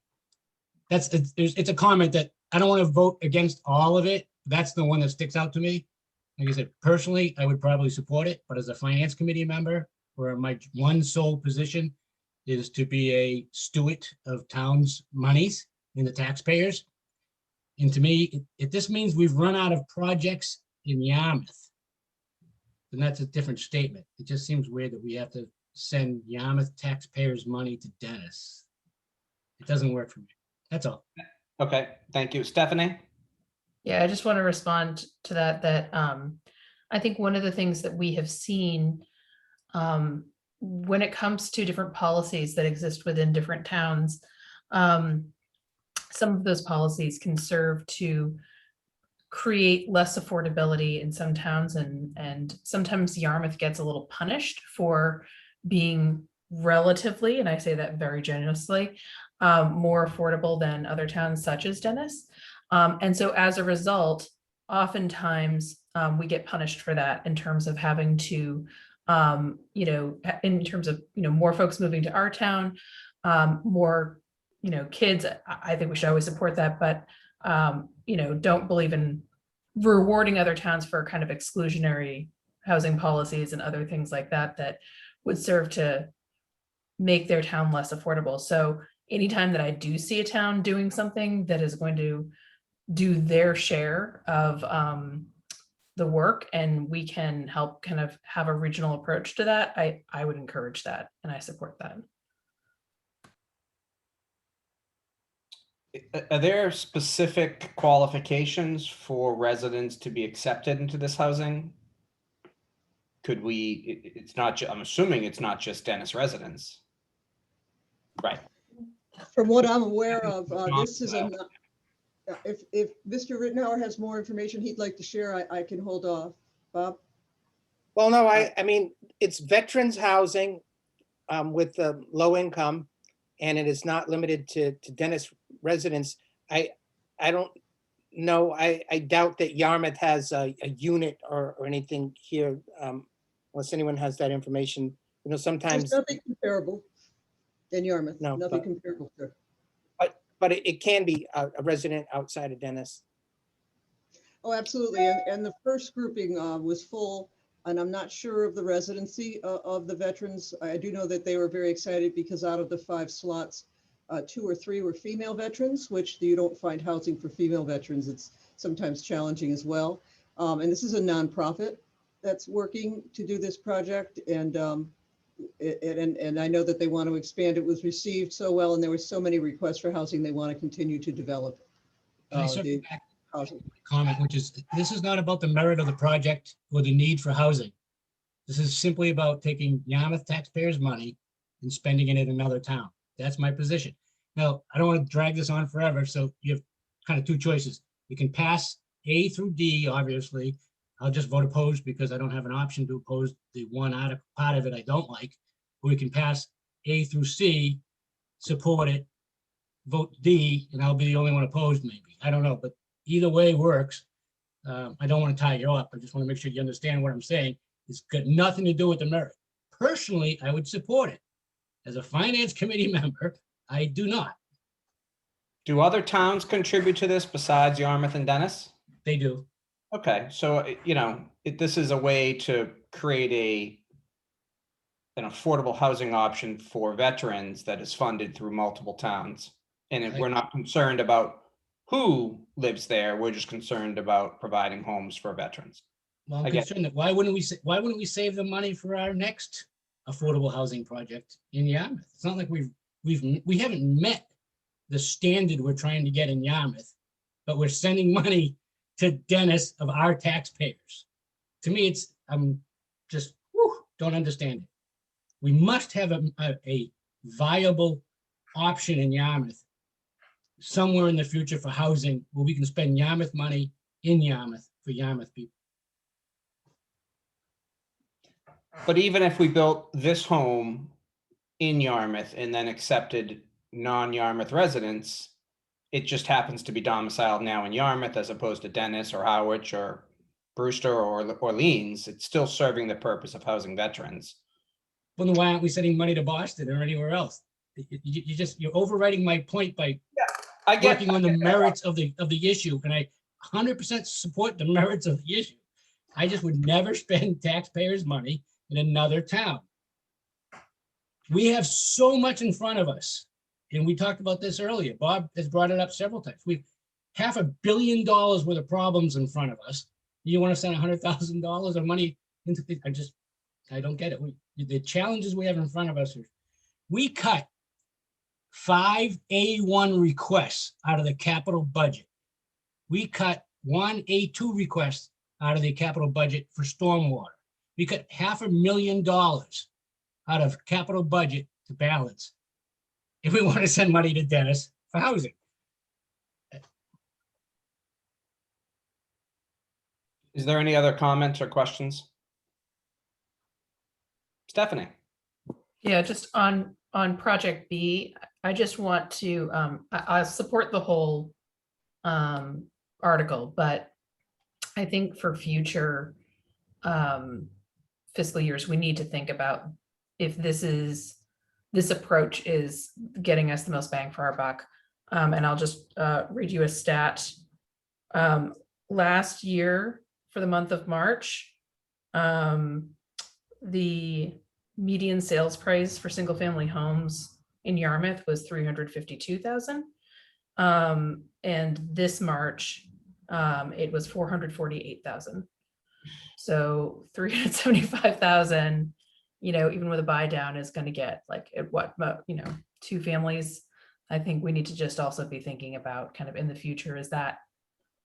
It's a comment that I don't want to vote against all of it. That's the one that sticks out to me. Like I said, personally, I would probably support it, but as a finance committee member, where my one sole position is to be a steward of town's monies and the taxpayers. And to me, if this means we've run out of projects in Yarmouth, then that's a different statement. It just seems weird that we have to send Yarmouth taxpayers' money to Dennis. It doesn't work for me. That's all. Okay, thank you. Stephanie? Yeah, I just want to respond to that, I think one of the things that we have seen when it comes to different policies that exist within different towns, some of those policies can serve to create less affordability in some towns, and sometimes Yarmouth gets a little punished for being relatively, and I say that very generously, more affordable than other towns such as Dennis. And so as a result, oftentimes we get punished for that in terms of having to, in terms of, more folks moving to our town, more, kids. I think we should always support that, but, don't believe in rewarding other towns for kind of exclusionary housing policies and other things like that, that would serve to make their town less affordable. So anytime that I do see a town doing something that is going to do their share of the work, and we can help kind of have a regional approach to that, I would encourage that, and I support that. Are there specific qualifications for residents to be accepted into this housing? Could we, it's not, I'm assuming it's not just Dennis residents. Right. From what I'm aware of, this is a, if Mr. Rittenhour has more information he'd like to share, I can hold off. Bob? Well, no, I mean, it's veterans housing with the low income, and it is not limited to Dennis residents. I don't know. I doubt that Yarmouth has a unit or anything here, unless anyone has that information. Sometimes. There's nothing comparable in Yarmouth. No, nothing comparable to. But it can be a resident outside of Dennis. Oh, absolutely. And the first grouping was full, and I'm not sure of the residency of the veterans. I do know that they were very excited because out of the 5 slots, 2 or 3 were female veterans, which you don't find housing for female veterans. It's sometimes challenging as well. And this is a nonprofit that's working to do this project. And I know that they want to expand. It was received so well, and there were so many requests for housing. They want to continue to develop the housing. Comment, which is, this is not about the merit of the project or the need for housing. This is simply about taking Yarmouth taxpayers' money and spending it in another town. That's my position. Now, I don't want to drag this on forever, so you have kind of 2 choices. You can pass A through D, obviously. I'll just vote opposed because I don't have an option to oppose the one part of it I don't like. Or we can pass A through C, support it, vote D, and I'll be the only one opposed maybe. I don't know, but either way works. I don't want to tie you up. I just want to make sure you understand what I'm saying. It's got nothing to do with the merit. Personally, I would support it. As a finance committee member, I do not. Do other towns contribute to this besides Yarmouth and Dennis? They do. Okay, so, this is a way to create an affordable housing option for veterans that is funded through multiple towns. And we're not concerned about who lives there. We're just concerned about providing homes for veterans. Well, I'm I get- concerned that why wouldn't we save the money for our next affordable housing project in Yarmouth? It's not like we haven't met the standard we're trying to get in Yarmouth, but we're sending money to Dennis of our taxpayers. To me, I'm just, don't understand it. We must have a viable option in Yarmouth somewhere in the future for housing where we can spend Yarmouth money in Yarmouth for Yarmouth people. But even if we built this home in Yarmouth and then accepted non-Yarmouth residents, it just happens to be domiciled now in Yarmouth as opposed to Dennis or Howard or Brewster or Orleans, it's still serving the purpose of housing veterans. Well, then why aren't we sending money to Boston or anywhere else? You're overriding my point by I get working on the merits of the issue, and I 100% support the merits of the issue. I just would never spend taxpayers' money in another town. We have so much in front of us, and we talked about this earlier. Bob has brought it up several times. We've $500 million worth of problems in front of us. You want to send $100,000 of money into the, I don't get it. The challenges we have in front of us are, we cut 5 A1 requests out of the capital budget. We cut 1 A2 request out of the capital budget for stormwater. We cut $500,000 out of capital budget to balance if we want to send money to Dennis for housing. Is there any other comments or questions? Stephanie? Yeah, just on project B, I just want to, I support the whole article, but I think for future fiscal years, we need to think about if this approach is getting us the most bang for our buck. And I'll just read you a stat. Last year, for the month of March, the median sales price for single family homes in Yarmouth was $352,000. And this March, it was $448,000. So $375,000, even with a buy down is going to get like at what, 2 families. I think we need to just also be thinking about kind of in the future, is that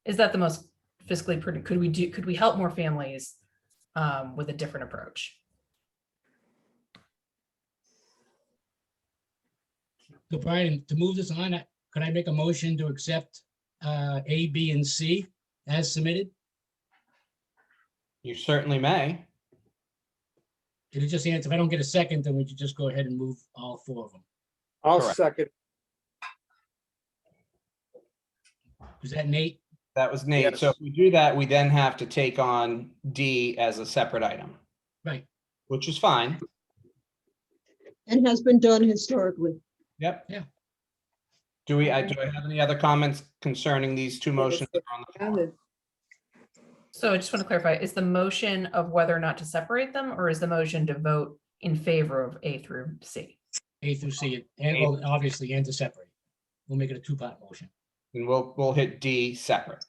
the most fiscally prudent? Could we help more families with a different approach? So Brian, to move this on, could I make a motion to accept A, B, and C as submitted? You certainly may. It'll just answer, if I don't get a second, then we should just go ahead and move all 4 of them. I'll Correct. second. Was that Nate? That was Nate. Yes. So if we do that, we then have to take on D as a separate item, Right. which is fine. And has been done historically. Yep. Yeah. Do I have any other comments concerning these 2 motions that are on the floor? So I just want to clarify, is the motion of whether or not to separate them, or is the motion to vote in favor of A through C? A through C, and well, obviously, and to separate. We'll make it a 2-part motion. And we'll hit D separate.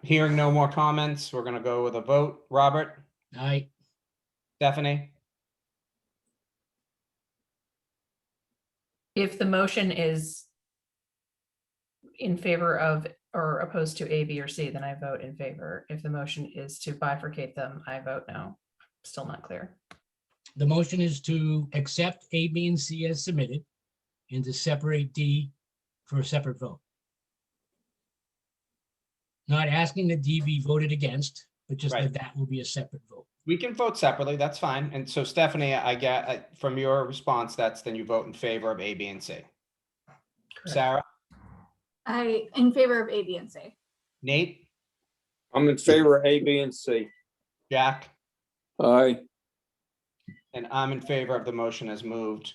Hearing no more comments, we're going to go with a vote. Robert? Aye. Stephanie? If the motion is in favor of or opposed to A, B, or C, then I vote in favor. If the motion is to bifurcate them, I vote no. Still not clear. The motion is to accept A, B, and C as submitted and to separate D for a separate vote. Not asking that D be voted against, but just Right. that will be a separate vote. We can vote separately. That's fine. And so Stephanie, I get from your response, then you vote in favor of A, B, and C. Correct. Sarah? I in favor of A, B, and C. Nate? I'm in favor of A, B, and C. Jack? Aye. And I'm in favor of the motion as moved.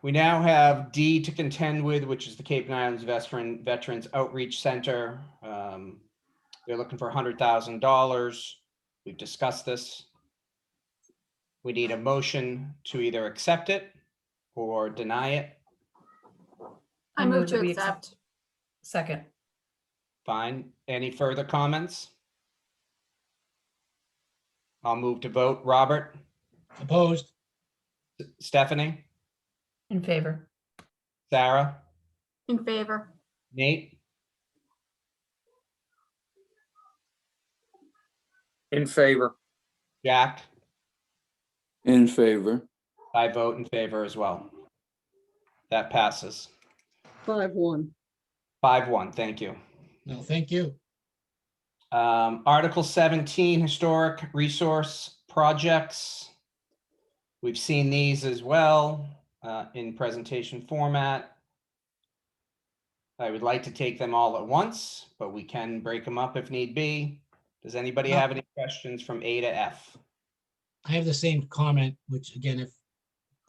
We now have D to contend with, which is the Cape and Islands Veterans Outreach Center. They're looking for $100,000. We've discussed this. We need a motion to either accept it or deny it? I move that to we accept. Second. Fine. Any further comments? I'll move to vote. Robert, Opposed? Stephanie, In favor. Sarah, In favor. Nate, In favor. Jack. In favor. I vote in favor as well. That passes. 5-1. 5-1. Thank you. No, thank you. Article 17, historic resource projects. We've seen these as well in presentation format. I would like to take them all at once, but we can break them up if need be. Does anybody have any questions from A to F? I have the same comment, which again, if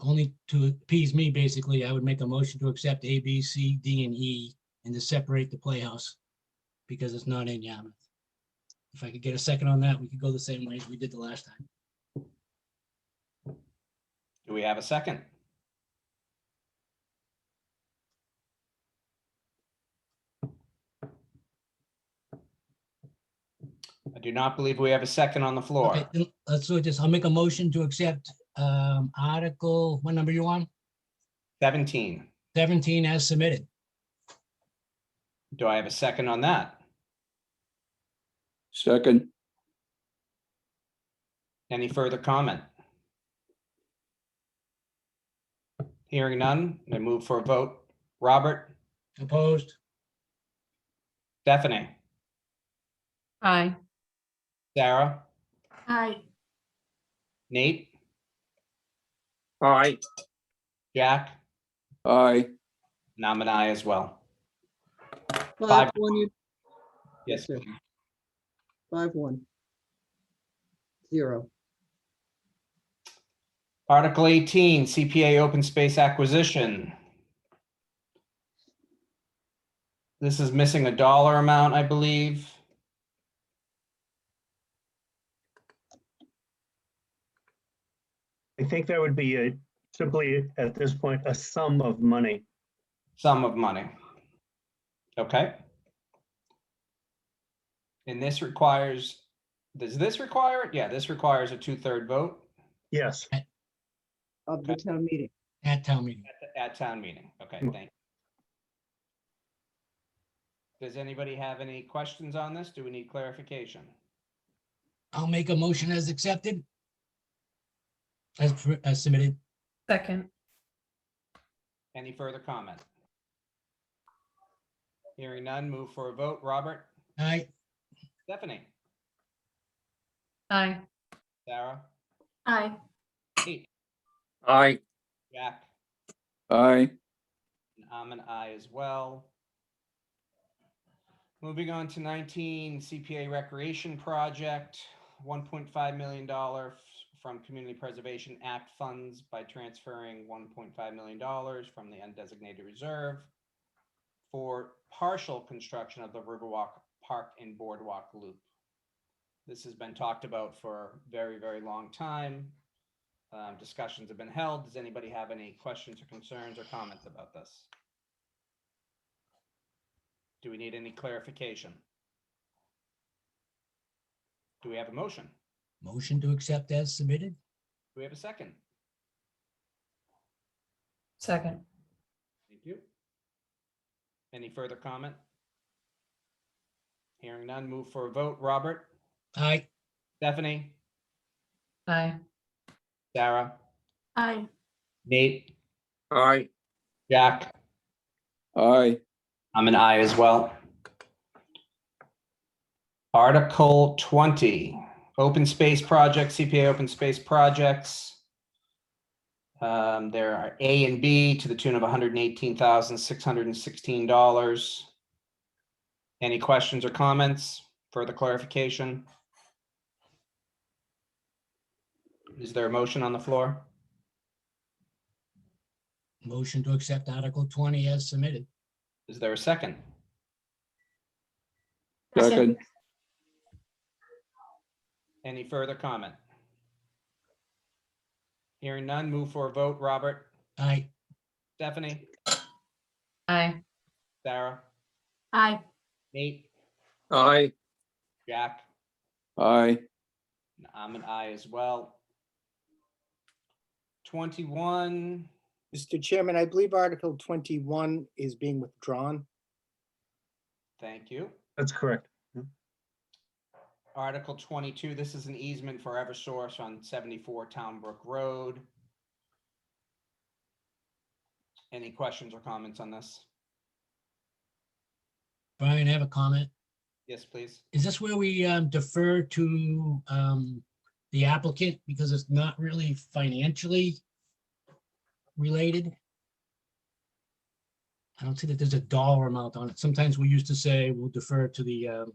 only to appease me, basically, I would make a motion to accept A, B, C, D, and E and to separate the Playhouse because it's not in Yarmouth. If I could get a second on that, we could go the same way as we did the last time. Do we have a second? I do not believe we have a second on the floor. Okay, then let's do this. I'll make a motion to accept Article, what number you on? 17. 17 as submitted. Do I have a second on that? Second. Any further comment? Hearing none, I move for a vote. Robert, Opposed? Stephanie, Aye. Sarah, Aye. Nate, Aye. Jack, Aye. and I'm an aye as well. 5-1. you- Yes, Sure. 5-1. 0. Article 18, CPA open space acquisition. This is missing a dollar amount, I believe. I think that would be simply at this point, a sum of money. Sum of money. Okay. And this requires, does this require it? Yeah, this requires a 2/3 vote Yes, Of the town meeting. At town meeting. at town meeting. Okay, thank you. Does anybody have any questions on this? Do we need clarification? I'll make a motion as accepted. As submitted. Second. Any further comment? Hearing none, move for a vote. Robert, Aye. Stephanie, Aye. Sarah, Aye. Nate, Aye. Jack, Aye. and I'm an aye as well. Moving on to 19, CPA Recreation Project, $1.5 million from Community Preservation Act funds by transferring $1.5 million from the undesignated reserve for partial construction of the Riverwalk Park and Boardwalk Loop. This has been talked about for a very, very long time. Discussions have been held. Does anybody have any questions or concerns or comments about this? Do we need any clarification? Do we have a motion? Motion to accept as submitted. Do we have a second? Second. Thank you. Any further comment? Hearing none, move for a vote. Robert, Aye. Stephanie, Aye. Sarah, Aye. Nate, Aye. Jack, Aye. I'm an aye as well. Article 20, open space project, CPA open space projects. There are A and B to the tune of $118,616. Any questions or comments? Further clarification? Is there a motion on the floor? Motion to accept Article 20 as submitted. Is there a second? Second. Any further comment? Hearing none, move for a vote. Robert, Aye. Stephanie, Aye. Sarah, Aye. Nate, Aye. Jack, Aye. and I'm an aye as well. 21, Mr. Chairman, I believe Article 21 is being withdrawn. thank you. That's correct. Article 22, this is an easement for Eversource on 74 Town Brook Road. Any questions or comments on this? Brian, I have a comment. Yes, please. Is this where we defer to the applicant because it's not really financially related? I don't see that there's a dollar amount on it. Sometimes we used to say we'll defer to the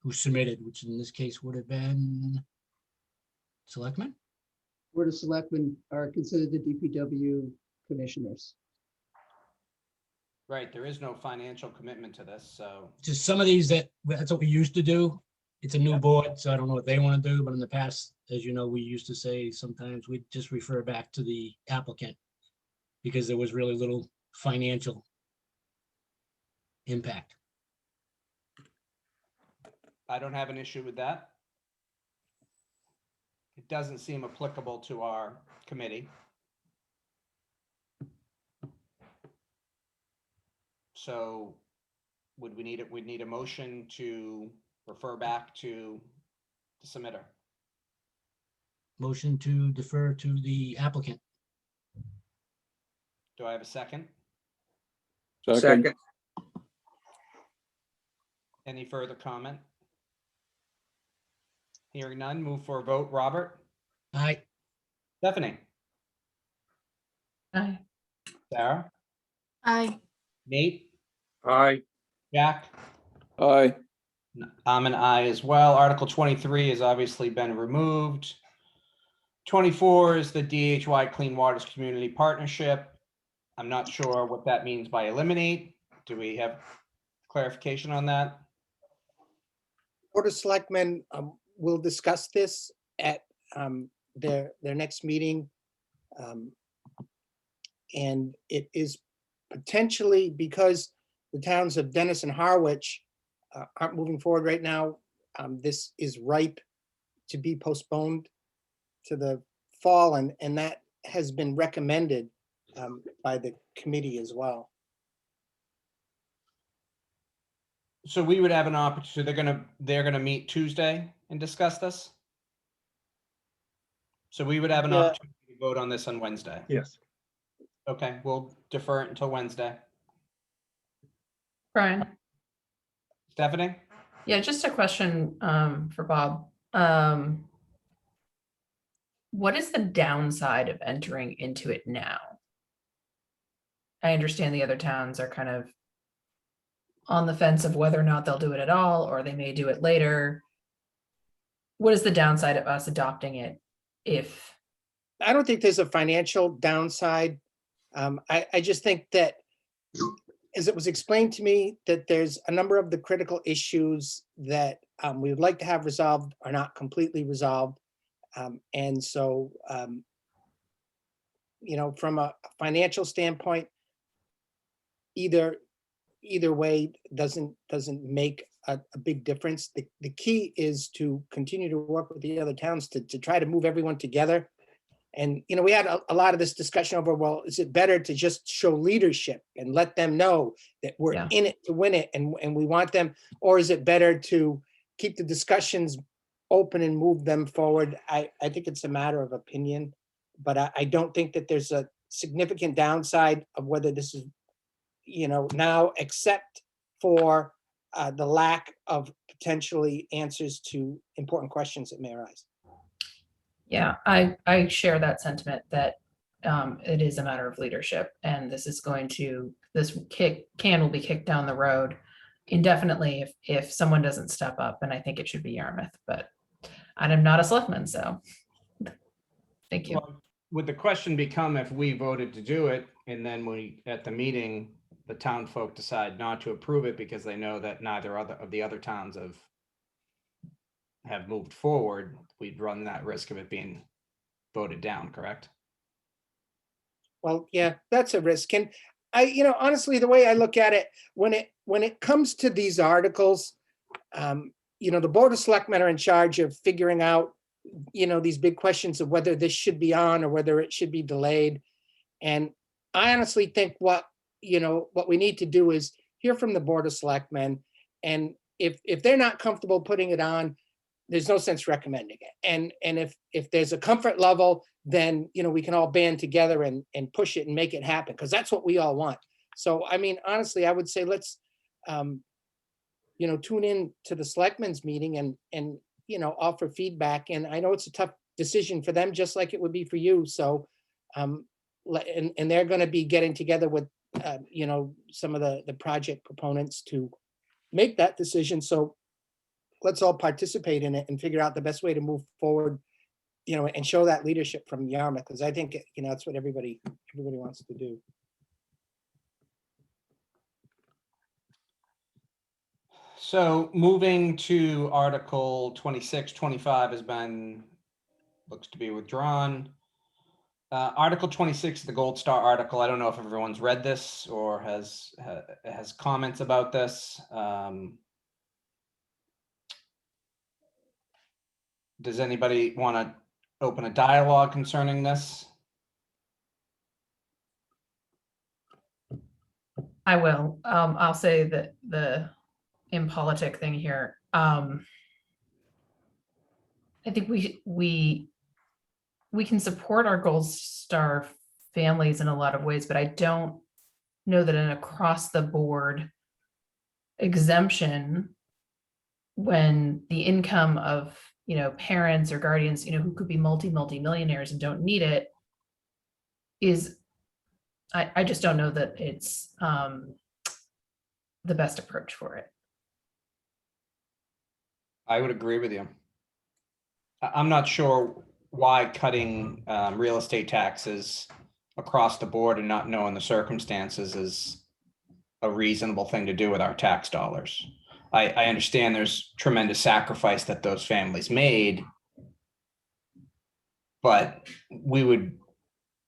who submitted, which in this case would have been selectmen. Board of Selectmen are considered the DPW commissioners. Right, there is no financial commitment to this, so Just some of these that's what we used to do. It's a new board, so I don't know what they want to do, but in the past, as you know, we used to say sometimes we just refer back to the applicant because there was really little financial impact. I don't have an issue with that. It doesn't seem applicable to our committee. So would we need it? We'd need a motion to refer back to the submitter. Motion to defer to the applicant. Do I have a second? Second. Any further comment? Hearing none, move for a vote. Robert? Aye. Stephanie? Aye. Sarah? Aye. Nate? Aye. Jack? Aye. I'm an aye as well. Article 23 has obviously been removed. 24 is the DHY Clean Waters Community Partnership. I'm not sure what that means by eliminate. Do we have clarification on that? Board of Selectmen will discuss this at their next meeting. And it is potentially because the towns of Dennis and Harwich aren't moving forward right now. This is ripe to be postponed to the fall, and that has been recommended by the committee as well. So we would have an opportunity, they're gonna meet Tuesday and discuss this? So we would have an Yeah. opportunity to vote on this on Wednesday. Yes. Okay, we'll defer it until Wednesday. Brian? Stephanie? Yeah, just a question for Bob. What is the downside of entering into it now? I understand the other towns are kind of on the fence of whether or not they'll do it at all, or they may do it later. What is the downside of us adopting it if? I don't think there's a financial downside. I just think that, as it was explained to me, that there's a number of the critical issues that we would like to have resolved are not completely resolved. And so, from a financial standpoint, either way doesn't make a big difference. The key is to continue to work with the other towns to try to move everyone together. And, we had a lot of this discussion over, well, is it better to just show leadership and let them know that we're in it to win it and we want them? Or is it better to keep the discussions open and move them forward? I think it's a matter of opinion, but I don't think that there's a significant downside of whether this is, now, except for the lack of potentially answers to important questions that may arise. Yeah, I share that sentiment that it is a matter of leadership, and this can will be kicked down the road indefinitely if someone doesn't step up, and I think it should be Yarmouth, but I'm not a selectman, so thank you. Well, would the question become if we voted to do it and then at the meeting, the town folk decide not to approve it because they know that neither of the other towns have moved forward, we'd run that risk of it being voted down, correct? Well, yeah, that's a risk. And honestly, the way I look at it, when it comes to these articles, the Board of Selectmen are in charge of figuring out, these big questions of whether this should be on or whether it should be delayed. And I honestly think what we need to do is hear from the Board of Selectmen. And if they're not comfortable putting it on, there's no sense recommending it. And if there's a comfort level, then, we can all band together and push it and make it happen, because that's what we all want. So, I mean, honestly, I would say let's, tune in to the Selectmen's meeting and offer feedback. And I know it's a tough decision for them, just like it would be for you. So, and they're going to be getting together with, some of the project proponents to make that decision. So let's all participate in it and figure out the best way to move forward, and show that leadership from Yarmouth, because I think, that's what everybody wants to do. So moving to Article 26, 25 looks to be withdrawn. Article 26, the Gold Star article. I don't know if everyone's read this or has comments about this. Does anybody want to open a dialogue concerning this? I will. I'll say that the impolitic thing here. I think we can support our Gold Star families in a lot of ways, but I don't know that an across the board exemption, when the income of parents or guardians who could be multi-millionaires and don't need it, is I just don't know that it's the best approach for it. I would agree with you. I'm not sure why cutting real estate taxes across the board and not knowing the circumstances is a reasonable thing to do with our tax dollars. I understand there's tremendous sacrifice that those families made, but we would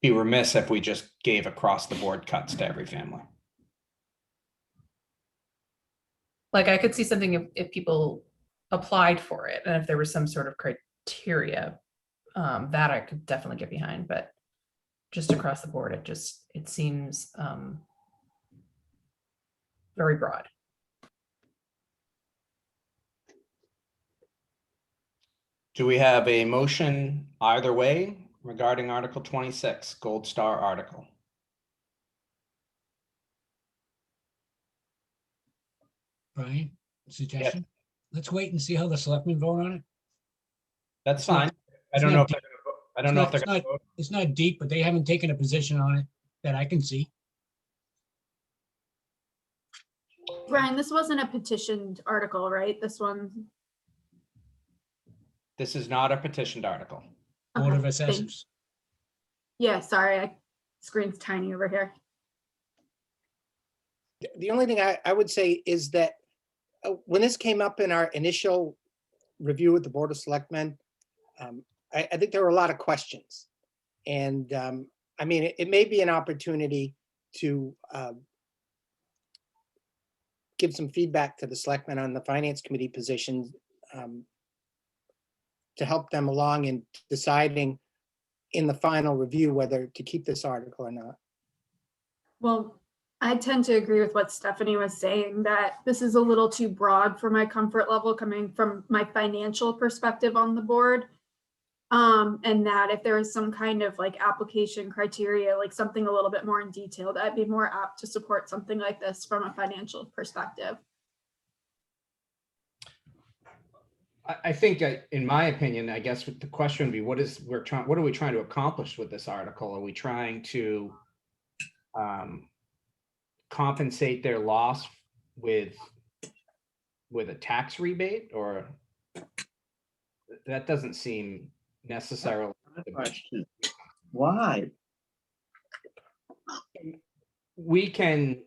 be remiss if we just gave across the board cuts to every family. Like, I could see something if people applied for it and if there was some sort of criteria, that I could definitely get behind, but just across the board, it seems very broad. Do we have a motion either way regarding Article 26, Gold Star article? Brian, suggestion? Let's wait and see how the selectmen vote on it. That's It's not- fine. I don't know if deep. they're gonna vote. I don't know if they're It's gonna not- vote. It's not deep, but they haven't taken a position on it that I can see. Brian, this wasn't a petitioned article, right? This one. This is not a petitioned article. Board Okay, of thanks. Assessors. Yeah, sorry, screen's tiny over here. The only thing I would say is that when this came up in our initial review with the Board of Selectmen, I think there were a lot of questions. And I mean, it may be an opportunity to give some feedback to the selectmen on the Finance Committee positions, to help them along in deciding in the final review whether to keep this article or not. Well, I tend to agree with what Stephanie was saying, that this is a little too broad for my comfort level coming from my financial perspective on the board. And that if there is some kind of like application criteria, like something a little bit more in detail, that'd be more apt to support something like this from a financial perspective. I think, in my opinion, I guess the question would be, what are we trying to accomplish with this article? Are we trying to compensate their loss with a tax rebate, or that doesn't seem necessarily the Question. Why? We can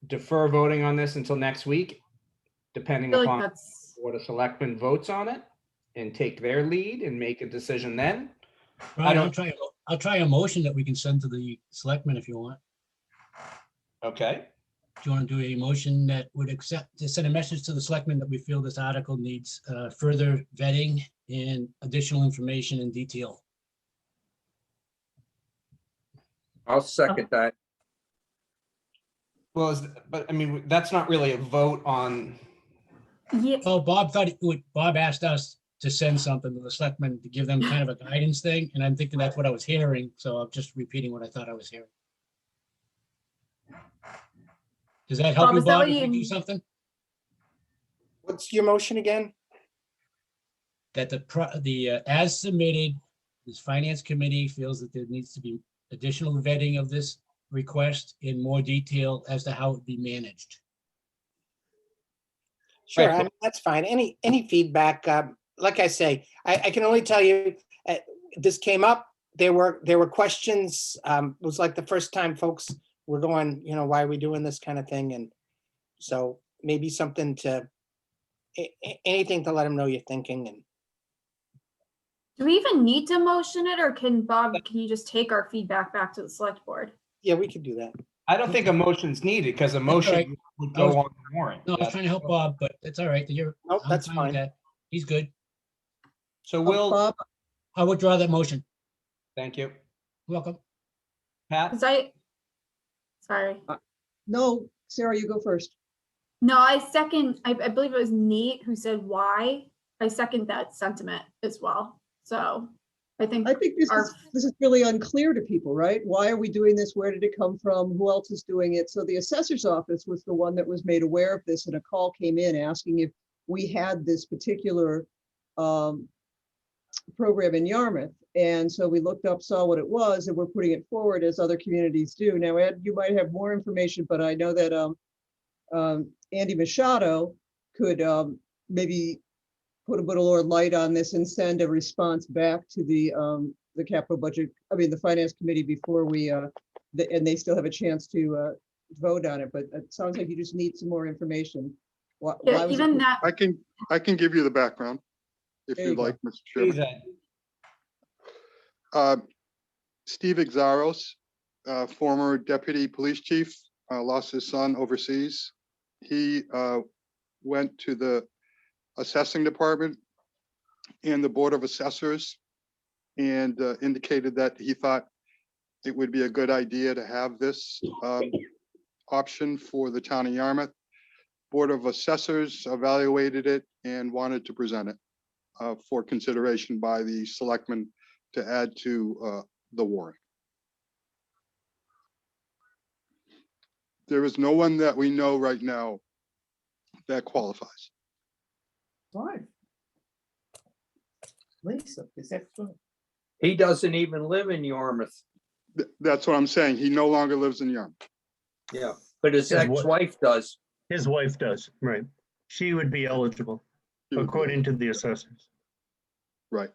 defer voting on this until next week, I depending feel like upon that's, what a selectman votes on it, and take their lead and make a decision then. Brian, don't- I'll try a motion that we can send to the selectmen if you want. Okay, Do you want to do a motion that would accept, to send a message to the selectmen that we feel this article needs further vetting and additional information and detail? I'll second that. well, but I mean, that's not really a vote on, Yeah, Oh, Bob asked us to send something to the selectmen to give them kind of a guidance thing, and I'm thinking that's what I was hearing, so I'm just repeating what I thought I was hearing. Does that help Bob, you, is that Bob, what if we you- do something? What's your motion again? That as submitted, this finance committee feels that there needs to be additional vetting of this request in more detail as to how it be managed. Sure, Right, I mean, that's fine. Any feedback, like I say, I can only tell you, this came up, there were questions. It was like the first time folks were going, why are we doing this kind of thing? And so maybe something to, anything to let them know you're thinking. And do we even need to motion it, or can you just take our feedback back to the select board? yeah, we could do that. I don't think a motion's needed because a right. motion would go on the warrant. No, I was trying to help Bob, but it's all right. Nope, I'm that's fine with fine. that. He's good. So we'll, Bob, I withdraw that motion. thank you. Welcome. Pat? Sorry. no, Sarah, you go first. No, I second, I believe it was Nate who said why. I second that sentiment as well. So I think, I think this is really unclear to people, right? Why are we doing this? Where did it come from? Who else is doing it? So the assessor's office was the one that was made aware of this, and a call came in asking if we had this particular program in Yarmouth. And so we looked up, saw what it was, and we're putting it forward as other communities do. Now, Ed, you might have more information, but I know that Andy Machado could maybe put a little more light on this and send a response back to the capital budget, the finance committee before we, and they still have a chance to vote on it, but it sounds like you just need some more information. Why yeah, was it even put- that, I can give you the background if There you you'd go. like, Mr. Please, Chairman. Ed. Steve Exaros, former deputy police chief, lost his son overseas. He went to the assessing department and the Board of Assessors and indicated that he thought it would be a good idea to have this option for the town of Yarmouth. Board of Assessors evaluated it and wanted to present it for consideration by the selectmen to add to the warrant. There is no one that we know right now that qualifies. Why? Lisa, is that true? He doesn't even live in Yarmouth. That's what I'm saying. He no longer lives in Yarmouth. Yeah, but his His wa- ex-wife does. His wife does, right? She would be eligible, according to the assessors. Right.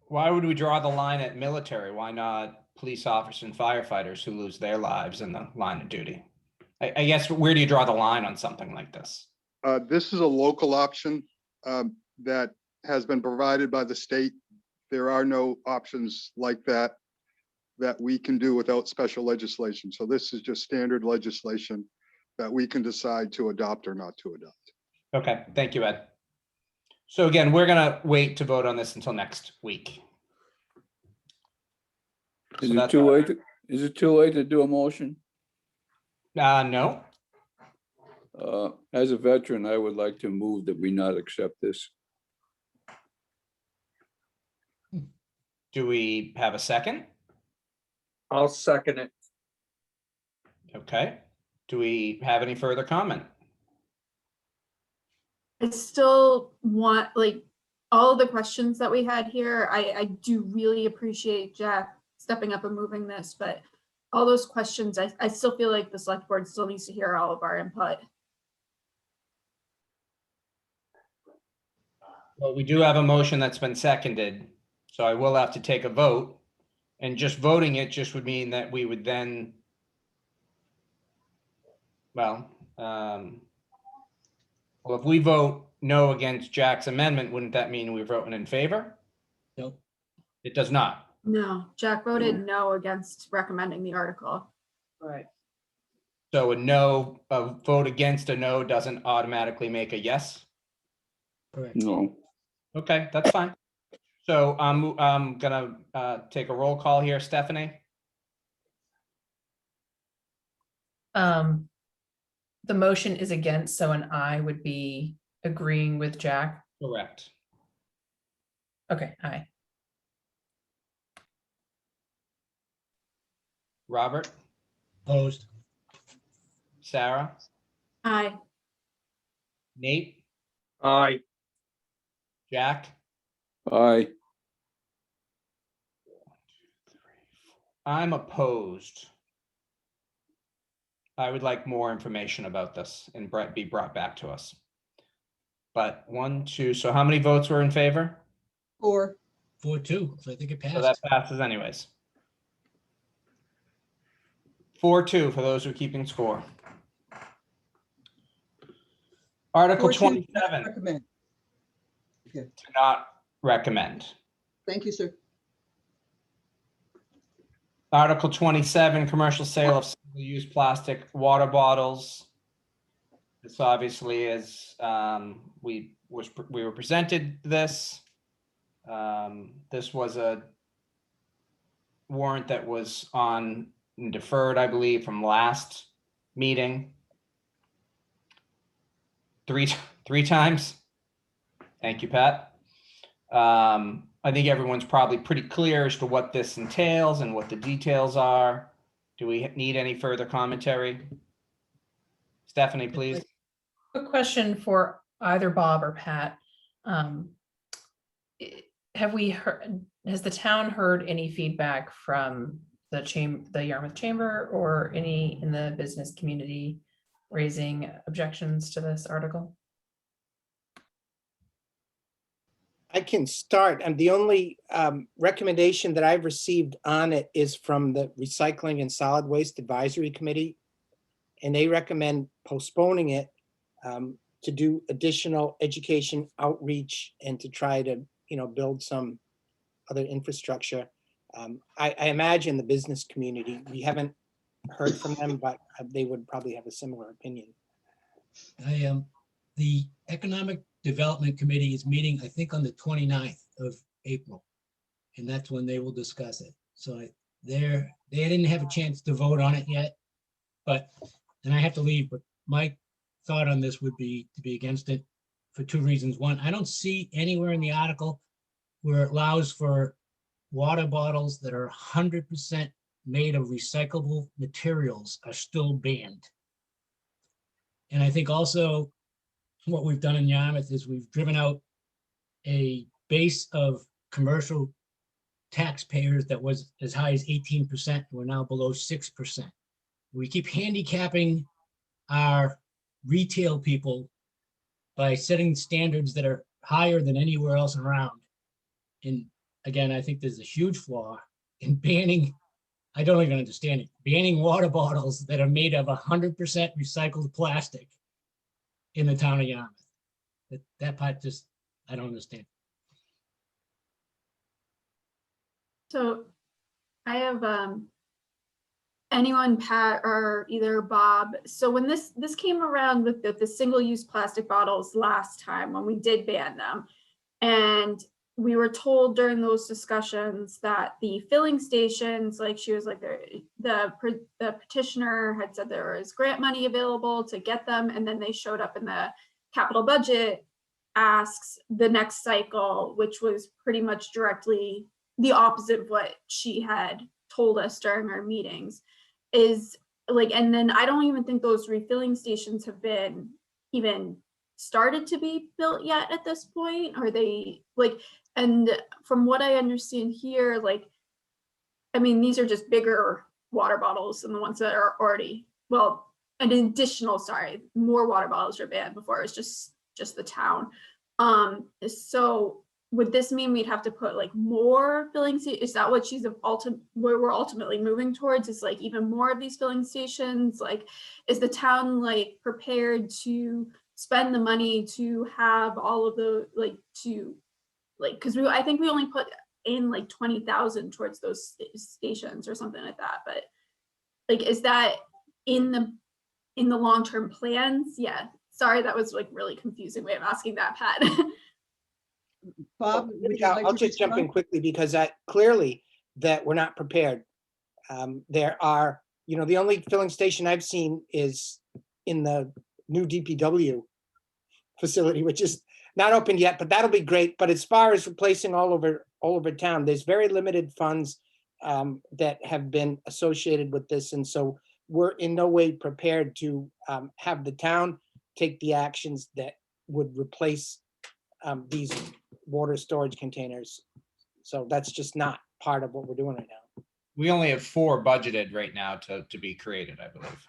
Why would we draw the line at military? Why not police officers and firefighters who lose their lives in the line of duty? I guess, where do you draw the line on something like this? This is a local option that has been provided by the state. There are no options like that we can do without special legislation. So this is just standard legislation that we can decide to adopt or not to adopt. Okay, thank you, Ed. So again, we're gonna wait to vote on this until next week. Is So it that's- too late? Is it too late to do a motion? No, As a veteran, I would like to move that we not accept this. do we have a second? I'll second it. Okay, do we have any further comment? I still want, like, all of the questions that we had here, I do really appreciate Jack stepping up and moving this, but all those questions, I still feel like the select board still needs to hear all of our input. Well, we do have a motion that's been seconded, so I will have to take a vote. And just voting it just would mean that we would then, well, if we vote no against Jack's amendment, wouldn't that mean we're voting in favor? Nope. It does not. No, Jack voted no against recommending the article. Right. So a vote against a no doesn't automatically make a yes? Correct. No. Okay, that's fine. So I'm gonna take a roll call here. Stephanie? The motion is against, so an I would be agreeing with Jack. Correct. Okay, aye. Robert? Opposed. Sarah? Aye. Nate? Aye. Jack? Aye. I'm opposed. I would like more information about this and be brought back to us. But 1, 2, so how many votes were in favor? 4. 4-2, so I think it So that passed. passes anyways. 4-2 for those who are keeping score. Article 4-2, 27, recommend. to not recommend. Thank you, sir. Article 27, commercial sale of single-use plastic water bottles. This obviously is, we were presented this. This was a warrant that was on and deferred, I believe, from last meeting. Three times. Thank you, Pat. I think everyone's probably pretty clear as to what this entails and what the details are. Do we need any further commentary? Stephanie, please. Quick question for either Bob or Pat. Have we heard, has the town heard any feedback from the Yarmouth Chamber or any in the business community raising objections to this article? I can start. And the only recommendation that I've received on it is from the Recycling and Solid Waste Advisory Committee. And they recommend postponing it to do additional education outreach and to try to, build some other infrastructure. I imagine the business community, we haven't heard from them, but they would probably have a similar opinion. The Economic Development Committee is meeting, I think, on the 29th of April. And that's when they will discuss it. So they didn't have a chance to vote on it yet, and I have to leave, but my thought on this would be to be against it for 2 reasons. One, I don't see anywhere in the article where it allows for water bottles that are 100% made of recyclable materials are still banned. And I think also what we've done in Yarmouth is we've driven out a base of commercial taxpayers that was as high as 18%. We're now below 6%. We keep handicapping our retail people by setting standards that are higher than anywhere else around. And again, I think there's a huge flaw in banning, I don't even understand it, banning water bottles that are made of 100% recycled plastic in the town of Yarmouth. That part just, I don't understand. So I have anyone, Pat or either Bob. So when this came around with the single-use plastic bottles last time when we did ban them, and we were told during those discussions that the filling stations, like she was like the petitioner had said there was grant money available to get them, and then they showed up in the capital budget asks the next cycle, which was pretty much directly the opposite of what she had told us during our meetings. Is like, and then I don't even think those refilling stations have been even started to be built yet at this point. Are they like, and from what I understand here, like, I mean, these are just bigger water bottles than the ones that are already, well, an additional, sorry, more water bottles are banned. Before it was just the town. So would this mean we'd have to put like more filling stations? Is that what where we're ultimately moving towards, is like even more of these filling stations? Like, is the town like prepared to spend the money to have all of the, like, to like, because I think we only put in like 20,000 towards those stations or something like that. But like, is that in the long-term plans? Yeah. Sorry, that was like really confusing way of asking that, Pat. Bob, would you Yeah, like I'll to just jump in respond? quickly because clearly that we're not prepared. There are, the only filling station I've seen is in the new DPW facility, which is not opened yet, but that'll be great. But as far as replacing all over town, there's very limited funds that have been associated with this. And so we're in no way prepared to have the town take the actions that would replace these water storage containers. So that's just not part of what we're doing right now. We only have 4 budgeted right now to be created, I believe.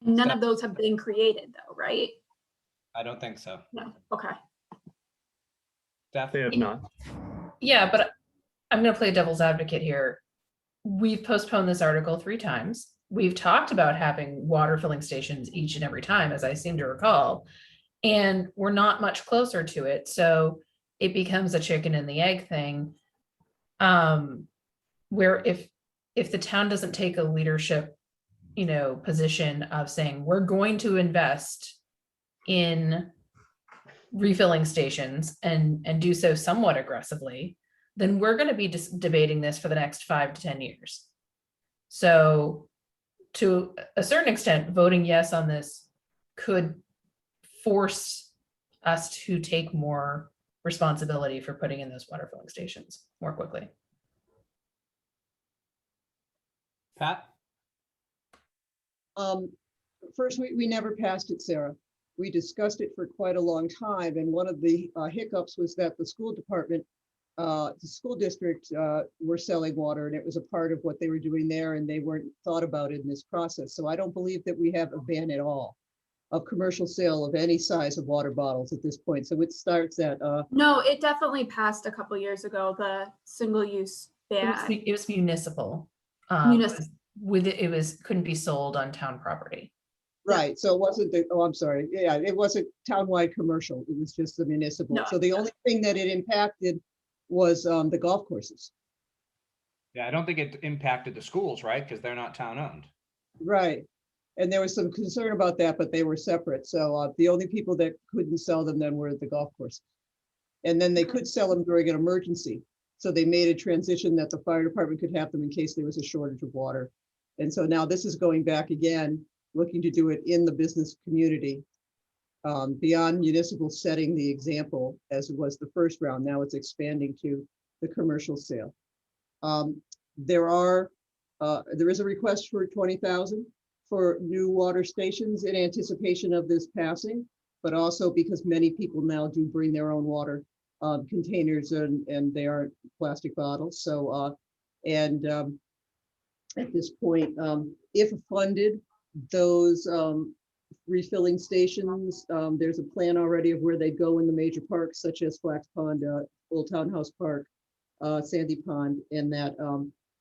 None of those have been created though, right? I don't think so. No. Okay. Steph? They have not. Yeah, but I'm going to play devil's advocate here. We've postponed this article 3 times. We've talked about having water filling stations each and every time, as I seem to recall, and we're not much closer to it. So it becomes a chicken and the egg thing, where if the town doesn't take a leadership, position of saying, we're going to invest in refilling stations and do so somewhat aggressively, then we're going to be debating this for the next 5 to 10 years. So to a certain extent, voting yes on this could force us to take more responsibility for putting in those water filling stations more quickly. Pat? First, we never passed it, Sarah. We discussed it for quite a long time, and one of the hiccups was that the school department, the school district were selling water, and it was a part of what they were doing there, and they weren't thought about in this process. So I don't believe that we have a ban at all of commercial sale of any size of water bottles at this point. So it starts at No, it definitely passed a couple years ago, the single-use ban. It was municipal. Municipal. Couldn't be sold on town property. right. So it wasn't I'm sorry. Yeah, it wasn't townwide commercial. It was just the municipal. No. So the only thing that it impacted was the golf courses. Yeah, I don't think it impacted the schools, right? Because they're not town owned. Right. And there was some concern about that, but they were separate. So the only people that couldn't sell them then were the golf courses. And then they could sell them during an emergency. So they made a transition that the fire department could have them in case there was a shortage of water. And so now this is going back again, looking to do it in the business community. Beyond municipal setting the example as it was the first round, now it's expanding to the commercial sale. There is a request for 20,000 for new water stations in anticipation of this passing, but also because many people now do bring their own water containers and they aren't plastic bottles. So, at this point, if funded, those refilling stations, there's a plan already of where they go in the major parks, such as Flax Pond, Old Town House Park, Sandy Pond, and that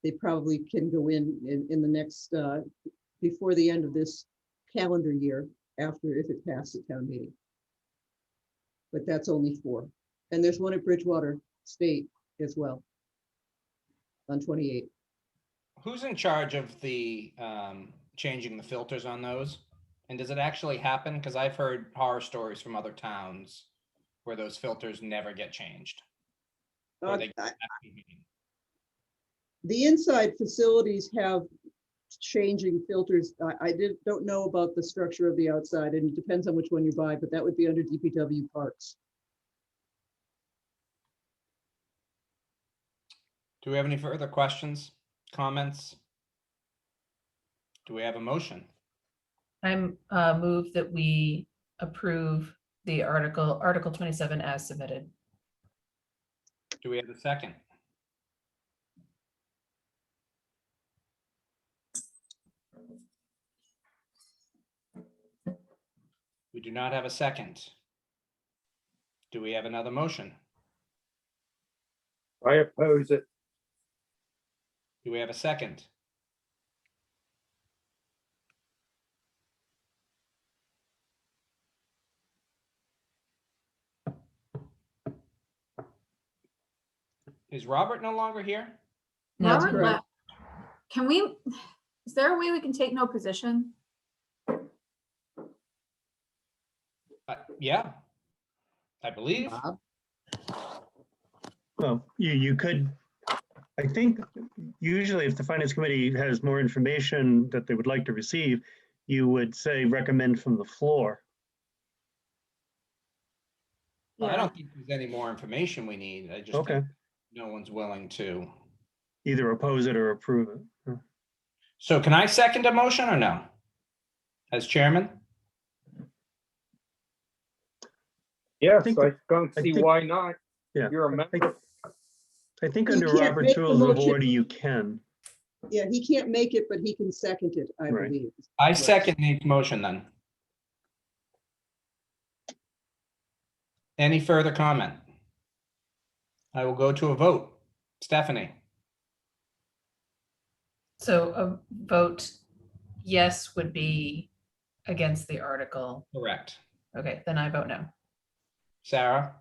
they probably can go in the next, before the end of this calendar year, after if it passes town meeting. But that's only 4. And there's one at Bridgewater State as well on 28. Who's in charge of the changing the filters on those? And does it actually happen? Because I've heard horror stories from other towns where those filters never get changed. Or they The inside facilities have changing filters. I don't know about the structure of the outside, and it depends on which one you buy, but that would be under DPW parks. Do we have any further questions, comments? Do we have a motion? I'm move that we approve the Article 27 as submitted. Do we have a second? We do not have a second. Do we have another motion? I oppose it. Do we have a second? Is Robert no longer here? No, That's Robert correct. left. Can we, is there a way we can take no position? Yeah, I believe. Well, you could, I think, usually if the finance committee has more information that they would like to receive, you would say recommend from the floor. Well, I Yeah. don't think there's any more information we need. I just Okay, think no one's willing to. either oppose it or approve it. So can I second a motion or no? As chairman? Yes, think- I don't I see think- why not. Yeah. You're a member. I think You under can't Robert's make the Rules of motion. Order, you can. Yeah, he can't make it, but he can second it, I Right. believe. I second Nate's motion then. Any further comment? I will go to a vote. Stephanie, so a vote yes would be against the article. correct. Okay, then I vote no. Sarah,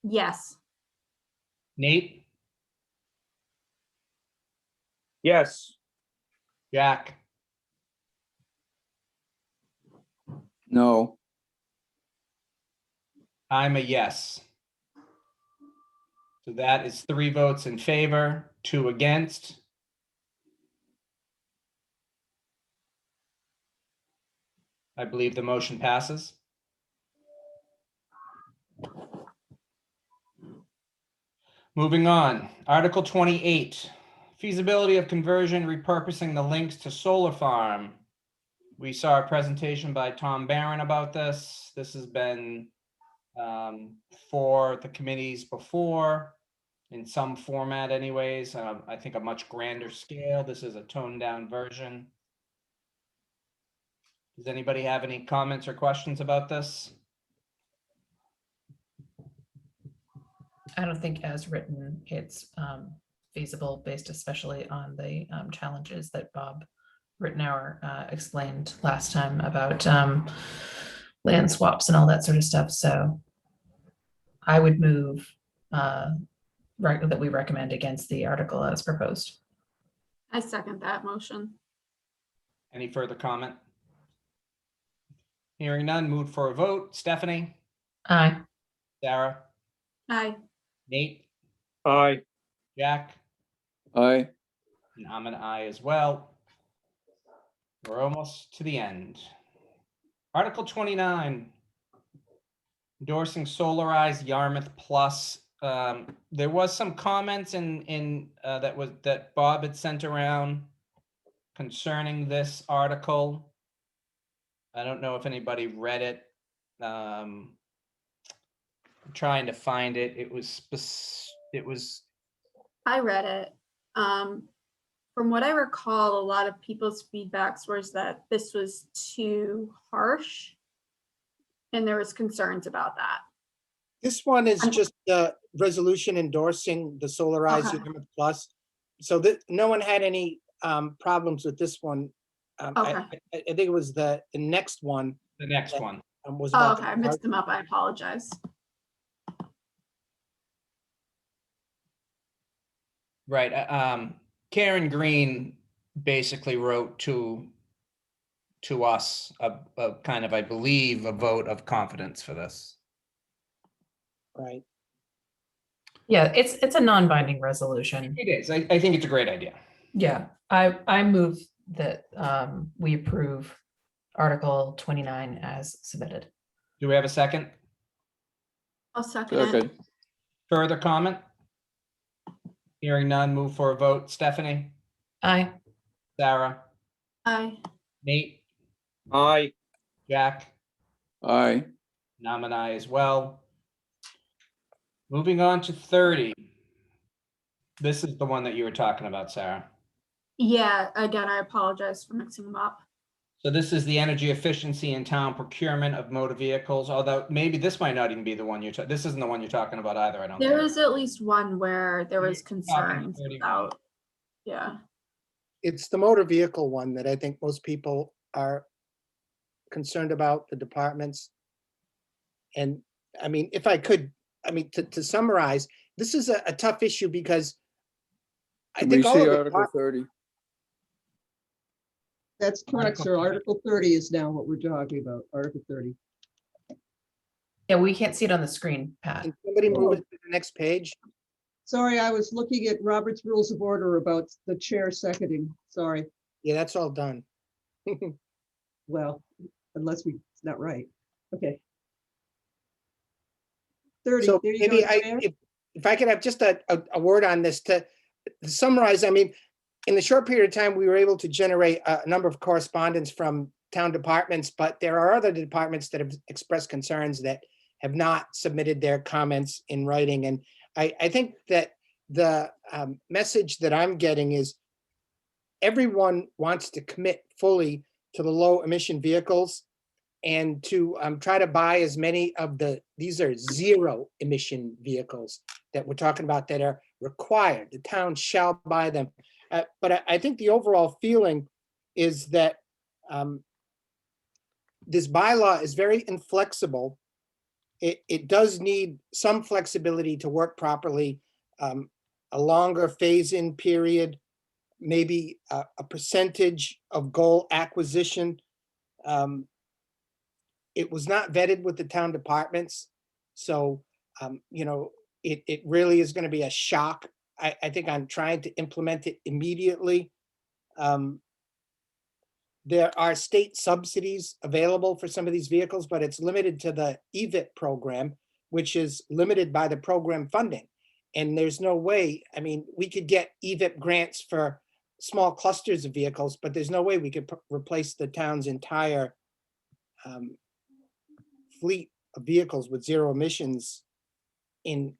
Yes. Nate, Yes, Jack, No, I'm a yes. So that is 3 votes in favor, 2 against. I believe the motion passes. Moving on, Article 28, feasibility of conversion, repurposing the links to solar farm. We saw a presentation by Tom Barron about this. This has been for the committees before, in some format anyways. I think a much grander scale. This is a toned down version. Does anybody have any comments or questions about this? I don't think as written, it's feasible based especially on the challenges that Bob Rittenauer explained last time about land swaps and all that sort of stuff. So I would move that we recommend against the article as proposed. I second that motion. Any further comment? Hearing none, move for a vote. Stephanie, Aye. Sarah, Aye. Nate, aye. Jack, aye. and I'm an aye as well. We're almost to the end. Article 29, endorsing solarized Yarmouth Plus. There was some comments that Bob had sent around concerning this article. I don't know if anybody read it. I'm trying to find it. It was I read it. From what I recall, a lot of people's feedbacks was that this was too harsh. And there was concerns about that. This one is I'm- just a resolution endorsing the Solarized Okay. Unit Plus. So that no one had any problems with this one. I think it was the next one the next one. was Oh, about. okay, I mixed them up. I apologize. Right. Karen Green basically wrote to us a kind of, I believe, a vote of confidence for this. Right. Yeah, it's a non-binding resolution. It is. I think it's a great idea. Yeah, I move that we approve Article 29 as submitted. Do we have a second? I'll second it. Second, Further comment? Hearing none, move for a vote. Stephanie, Aye. Sarah, Aye. Nate, Aye. Jack, aye. and I'm an aye as well. Moving on to 30. This is the one that you were talking about, Sarah. Yeah, again, I apologize for mixing them up. So this is the energy efficiency in town procurement of motor vehicles, although maybe this might not even be the one this isn't the one you're talking about either, I don't There think. was at least one where there was Talking concerns 31. about, yeah. It's the motor vehicle one that I think most people are concerned about, the departments. And I mean, if I could, I mean, to summarize, this is a tough issue because I Can we think all see of the Article 30? That's correct, sir. Article 30 is now what we're talking about, Article 30. Yeah, we can't see it on the screen, Pat. Can somebody move it to the next page? Sorry, I was looking at Robert's Rules of Order about the chair seconding. Sorry. Yeah, that's all done. Well, unless it's not right. Okay. 30, So there you maybe go, Chair. if I could have just a word on this to summarize, I mean, in the short period of time, we were able to generate a number of correspondence from town departments, but there are other departments that have expressed concerns that have not submitted their comments in writing. And I think that the message that I'm getting is everyone wants to commit fully to the low emission vehicles and to try to buy as many of these are zero emission vehicles that we're talking about that are required. The town shall buy them. But I think the overall feeling is that this bylaw is very inflexible. It does need some flexibility to work properly, a longer phase-in period, maybe a percentage of goal acquisition. It was not vetted with the town departments. So, you know, it really is going to be a shock. I think I'm trying to implement it immediately. There are state subsidies available for some of these vehicles, but it's limited to the EVIP program, which is limited by the program funding. And there's no way, I mean, we could get EVIP grants for small clusters of vehicles, but there's no way we could replace the town's entire fleet of vehicles with zero emissions in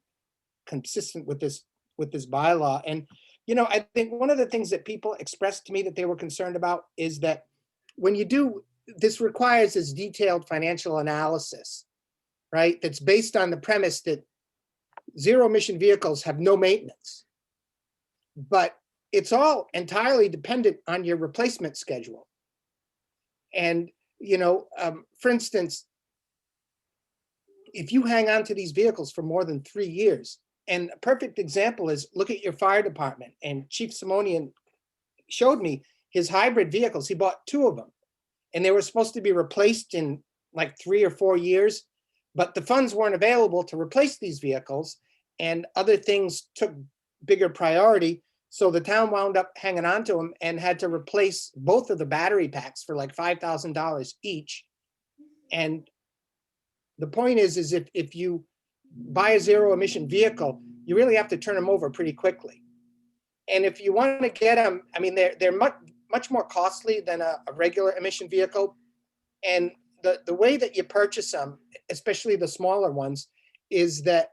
consistent with this bylaw. And, you know, I think one of the things that people expressed to me that they were concerned about is that when you do, this requires this detailed financial analysis, right? That's based on the premise that zero emission vehicles have no maintenance. But it's all entirely dependent on your replacement schedule. And, you know, for instance, if you hang on to these vehicles for more than 3 years, and a perfect example is look at your fire department, and Chief Simonian showed me his hybrid vehicles. He bought 2 of them and they were supposed to be replaced in like 3 or 4 years, but the funds weren't available to replace these vehicles and other things took bigger priority. So the town wound up hanging on to them and had to replace both of the battery packs for like $5,000 each. And the point is if you buy a zero emission vehicle, you really have to turn them over pretty quickly. And if you want to get them, I mean, they're much more costly than a regular emission vehicle. And the way that you purchase them, especially the smaller ones, is that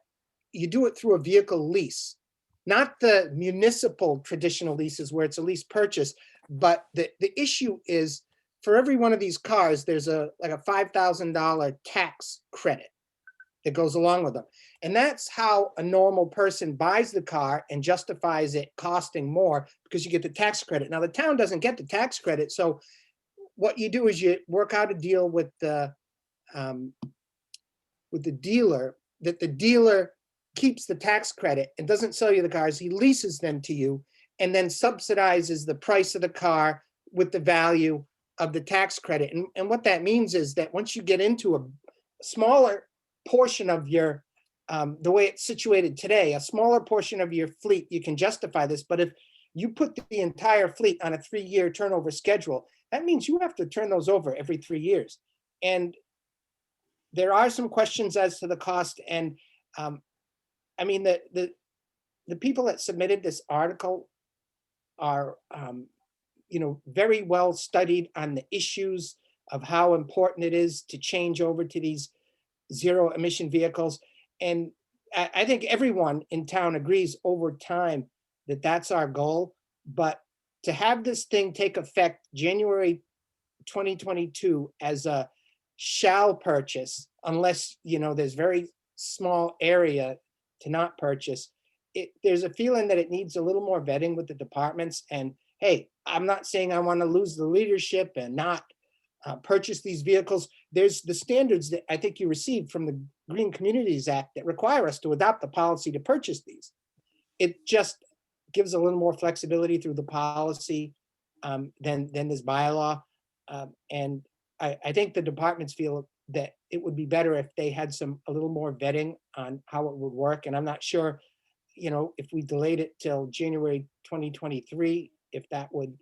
you do it through a vehicle lease, not the municipal traditional leases where it's a lease purchase. But the issue is for every one of these cars, there's like a $5,000 tax credit that goes along with them. And that's how a normal person buys the car and justifies it costing more because you get the tax credit. Now the town doesn't get the tax credit. So what you do is you work out a deal with the dealer, that the dealer keeps the tax credit and doesn't sell you the cars. He leases them to you and then subsidizes the price of the car with the value of the tax credit. And what that means is that once you get into a smaller portion of your, the way it's situated today, a smaller portion of your fleet, you can justify this. But if you put the entire fleet on a 3-year turnover schedule, that means you have to turn those over every 3 years. And there are some questions as to the cost. And I mean, the people that submitted this article are, you know, very well studied on the issues of how important it is to change over to these zero emission vehicles. And I think everyone in town agrees over time that that's our goal. But to have this thing take effect January 2022 as a shall purchase, unless, you know, there's very small area to not purchase, there's a feeling that it needs a little more vetting with the departments. And hey, I'm not saying I want to lose the leadership and not purchase these vehicles. There's the standards that I think you received from the Green Communities Act that require us to adopt the policy to purchase these. It just gives a little more flexibility through the policy than this bylaw. And I think the departments feel that it would be better if they had a little more vetting on how it would work. And I'm not sure, if we delayed it till January 2023, if that would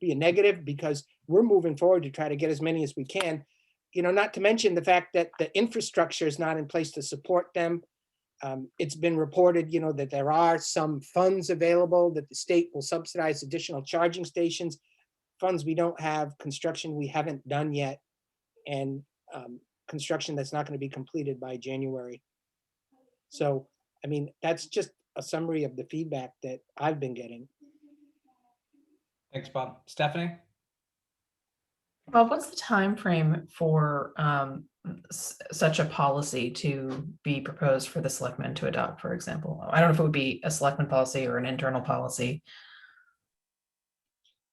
be a negative, because we're moving forward to try to get as many as we can. Not to mention the fact that the infrastructure is not in place to support them. It's been reported, that there are some funds available, that the state will subsidize additional charging stations, funds we don't have, construction we haven't done yet, and construction that's not going to be completed by January. So, that's just a summary of the feedback that I've been getting. Thanks, Bob. Stephanie? Bob, what's the time frame for such a policy to be proposed for the selectmen to adopt, for example? I don't know if it would be a selectman policy or an internal policy.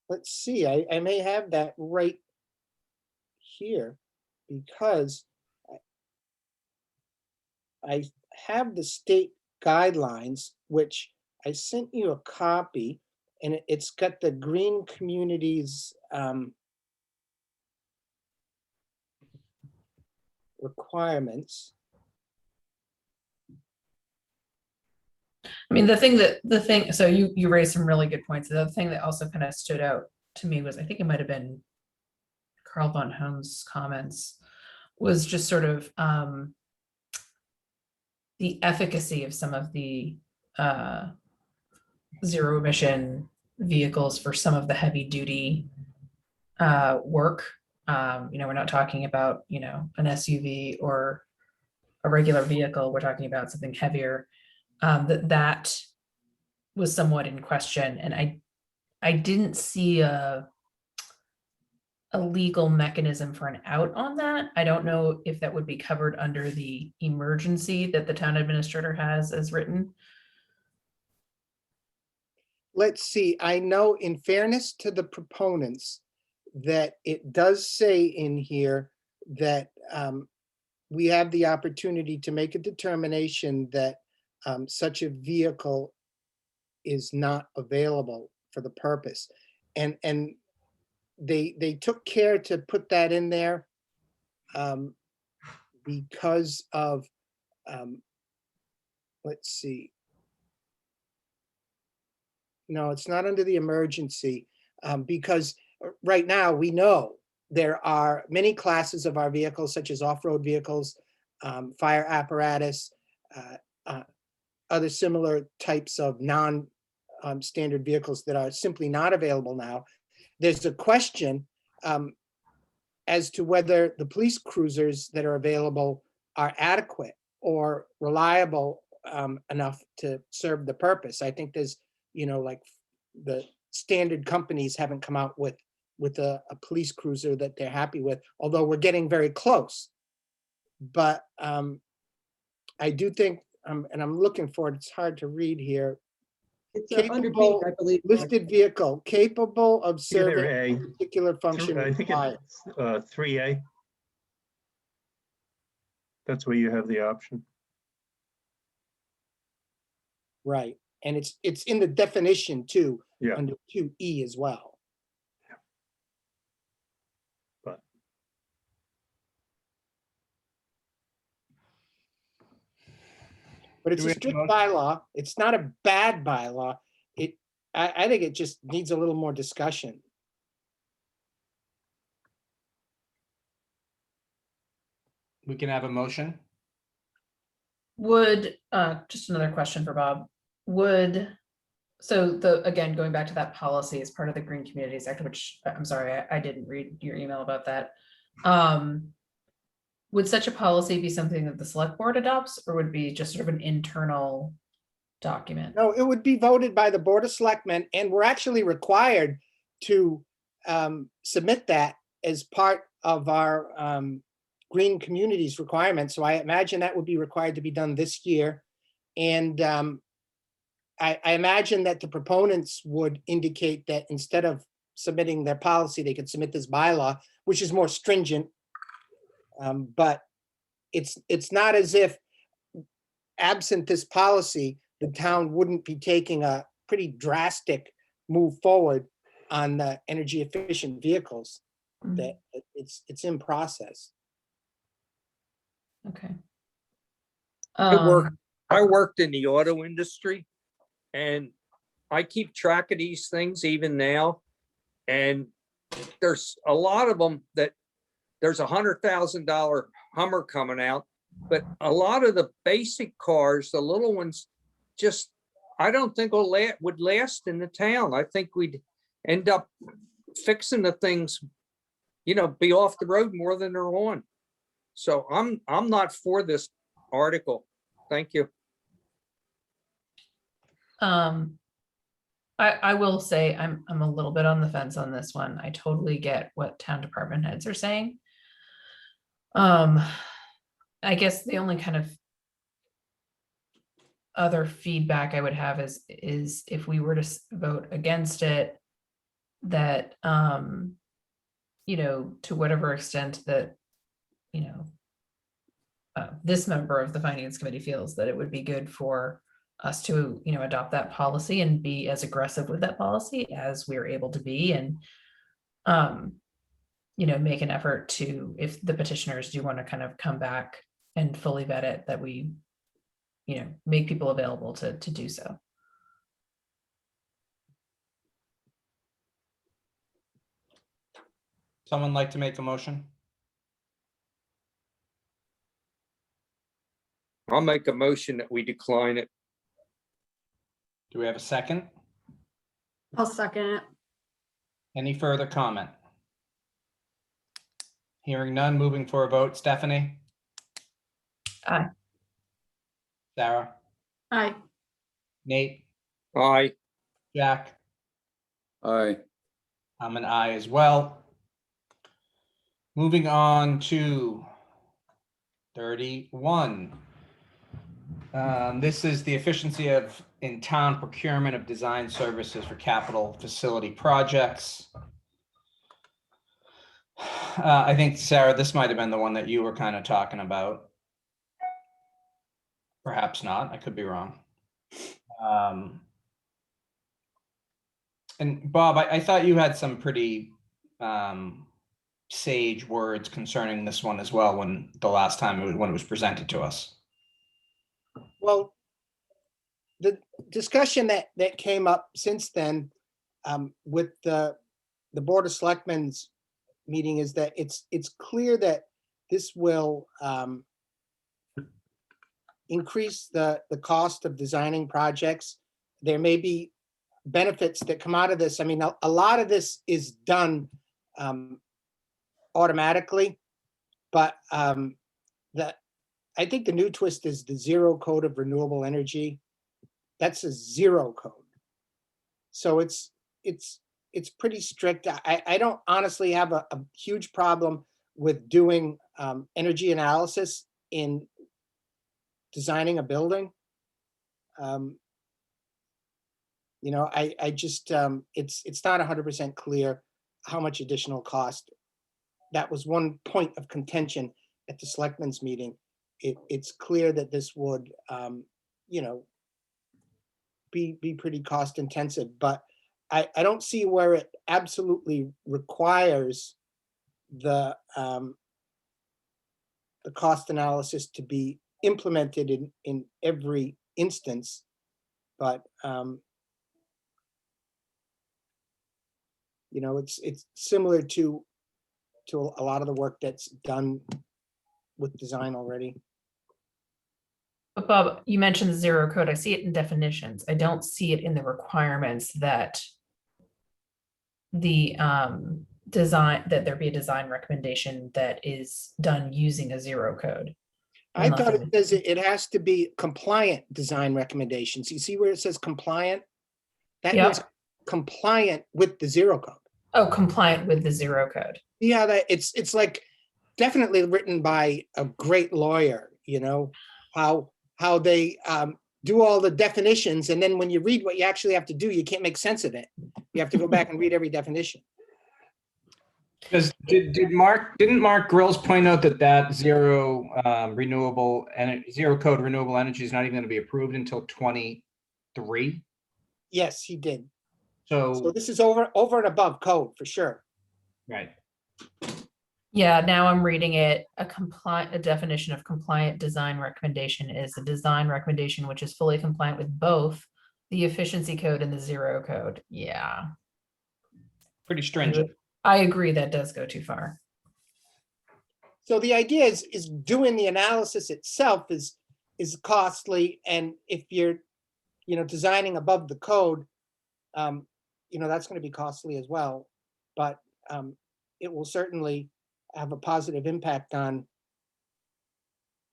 Let's see, I may have that right here, because I have the state guidelines, which I sent you a copy, and it's got the green communities requirements. So you raised some really good points. The other thing that also kind of stood out to me was, I think it might have been Carl von Hohn's comments, was just sort of the efficacy of some of the zero emission vehicles for some of the heavy duty work. We're not talking about, an SUV or a regular vehicle. We're talking about something heavier. That was somewhat in question. And I didn't see a legal mechanism for an out on that. I don't know if that would be covered under the emergency that the town administrator has as written. Let's see, I know, in fairness to the proponents, that it does say in here that we have the opportunity to make a determination that such a vehicle is not available for the purpose. And they took care to put that in there because of, let's see. No, it's not under the emergency, because right now we know there are many classes of our vehicles, such as off-road vehicles, fire apparatus, other similar types of non-standard vehicles that are simply not available now. There's a question as to whether the police cruisers that are available are adequate or reliable enough to serve the purpose. I think there's, like the standard companies haven't come out with a police cruiser that they're happy with, although we're getting very close. But I do think, and I'm looking for it, it's hard to read here. It's under B, I believe. Listed vehicle capable of serving Either A. a particular function I think required. it's 3A. That's where you have the option. Right, and it's in the definition too, Yeah. under 2E as well. But it's Do we a have a strict motion? bylaw. It's not a bad bylaw. I think it just needs a little more discussion. We can have a motion. Would, just another question for Bob, again, going back to that policy as part of the Green Communities Act, which I'm sorry, I didn't read your email about that. Would such a policy be something that the select board adopts, or would it be just sort of an internal document? No, it would be voted by the Board of Selectmen, and we're actually required to submit that as part of our Green Communities requirements. So I imagine that would be required to be done this year. And I imagine that the proponents would indicate that instead of submitting their policy, they could submit this bylaw, which is more stringent. But it's not as if absent this policy, the town wouldn't be taking a pretty drastic move forward on the energy efficient vehicles. That it's in process. Okay. I worked in the auto industry and I keep track of these things even now. And there's a lot of them that there's $100,000 Hummer coming out, but a lot of the basic cars, the little ones, just, I don't think would last in the town. I think we'd end up fixing the things, be off the road more than they're on. So I'm not for this article. Thank you. I will say I'm a little bit on the fence on this one. I totally get what town department heads are saying. I guess the only kind of other feedback I would have is if we were to vote against it, that to whatever extent that this member of the finance committee feels that it would be good for us to adopt that policy and be as aggressive with that policy as we're able to be, and make an effort to, if the petitioners do want to kind of come back and fully vet it, that we make people available to do so. Someone like to make a motion? I'll make a motion that we decline it. Do we have a second? I'll second it. Any further comment? Hearing none, moving for a vote. Stephanie? Aye. Sarah? Aye. Nate? Aye. Jack? Aye. I'm an aye as well. Moving on to 31. This is the efficiency of in-town procurement of design services for capital facility projects. I think, Sarah, this might have been the one that you were kind of talking about. Perhaps not. I could be wrong. And Bob, I thought you had some pretty sage words concerning this one as well when the last time when it was presented to us. Well, the discussion that came up since then with the Board of Selectmen's meeting is that it's clear that this will increase the cost of designing projects. There may be benefits that come out of this. I mean, a lot of this is done automatically, but I think the new twist is the zero code of renewable energy. That's a zero code. So it's pretty strict. I don't honestly have a huge problem with doing energy analysis in designing a building. I just, it's not 100% clear how much additional cost. That was one point of contention at the selectmen's meeting. It's clear that this would, be pretty cost intensive, but I don't see where it absolutely requires the cost analysis to be implemented in every instance. But it's similar to a lot of the work that's done with design already. But Bob, you mentioned zero code. I see it in definitions. I don't see it in the requirements that the design, that there be a design recommendation that is done using a zero code. I thought it says it has to be compliant design recommendations. You see where it says compliant? That means compliant with the zero code. Oh, compliant with the zero code. Yeah, that it's like definitely written by a great lawyer, how they do all the definitions, and then when you read what you actually have to do, you can't make sense of it. You have to go back and read every definition. Because didn't Mark Grills point out that zero renewable and zero code renewable energy is not even going to be approved until 23? Yes, he did. So So this is over and above code for sure. right. Yeah, now I'm reading it. A definition of compliant design recommendation is a design recommendation which is fully compliant with both the efficiency code and the zero code. Yeah, Pretty stringent. I agree that does go too far. So the idea is doing the analysis itself is costly, and if you're, designing above the code, that's going to be costly as well. But it will certainly have a positive impact on,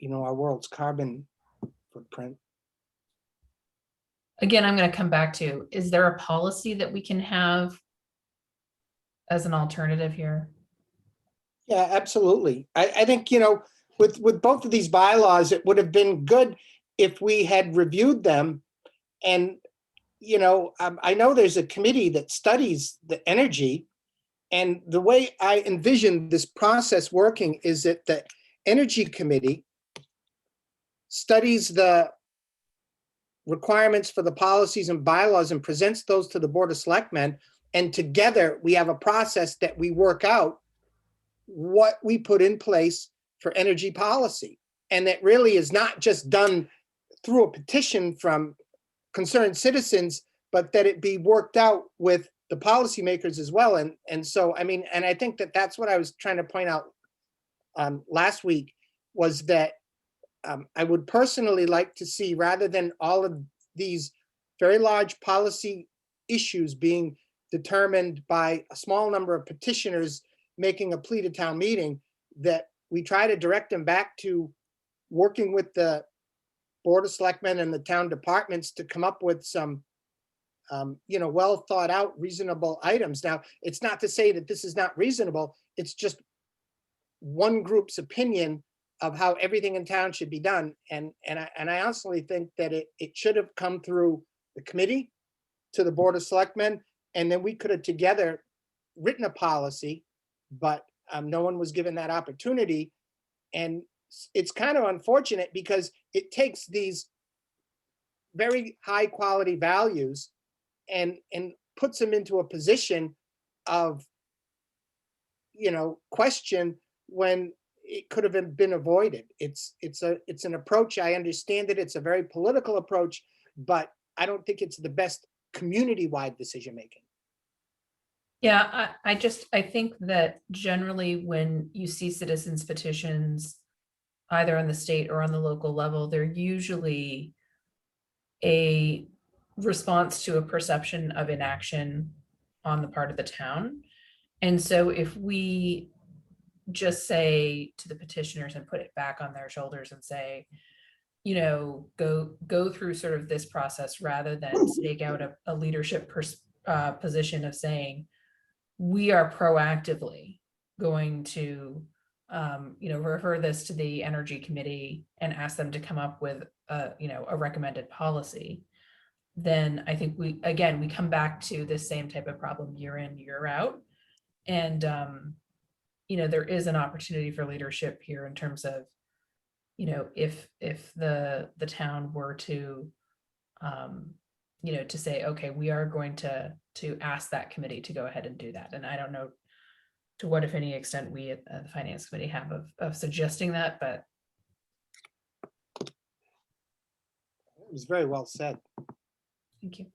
our world's carbon footprint. Again, I'm going to come back to, is there a policy that we can have as an alternative here? Yeah, absolutely. I think, with both of these bylaws, it would have been good if we had reviewed them. And, I know there's a committee that studies the energy. And the way I envision this process working is that the Energy Committee studies the requirements for the policies and bylaws and presents those to the Board of Selectmen. And together we have a process that we work out what we put in place for energy policy. And that really is not just done through a petition from concerned citizens, but that it be worked out with the policymakers as well. And so, and I think that that's what I was trying to point out last week, was that I would personally like to see, rather than all of these very large policy issues being determined by a small number of petitioners making a plea to town meeting, that we try to direct them back to working with the Board of Selectmen and the town departments to come up with some well thought out, reasonable items. Now, it's not to say that this is not reasonable. It's just one group's opinion of how everything in town should be done. And I honestly think that it should have come through the committee to the Board of Selectmen, and then we could have together written a policy, but no one was given that opportunity. And it's kind of unfortunate because it takes these very high quality values and puts them into a position of, question when it could have been avoided. It's an approach. I understand that it's a very political approach, but I don't think it's the best community-wide decision-making. Yeah, I think that generally when you see citizens petitions, either on the state or on the local level, they're usually a response to a perception of inaction on the part of the town. And so if we just say to the petitioners and put it back on their shoulders and say, go through sort of this process, rather than stake out a leadership position of saying, we are proactively going to refer this to the Energy Committee and ask them to come up with a recommended policy, then I think we come back to this same type of problem year in, year out. And there is an opportunity for leadership here in terms of, if the town were to to say, okay, we are going to ask that committee to go ahead and do that. And I don't know to what, if any extent, we at the Finance Committee have of suggesting that, but. It was very well said. Thank you.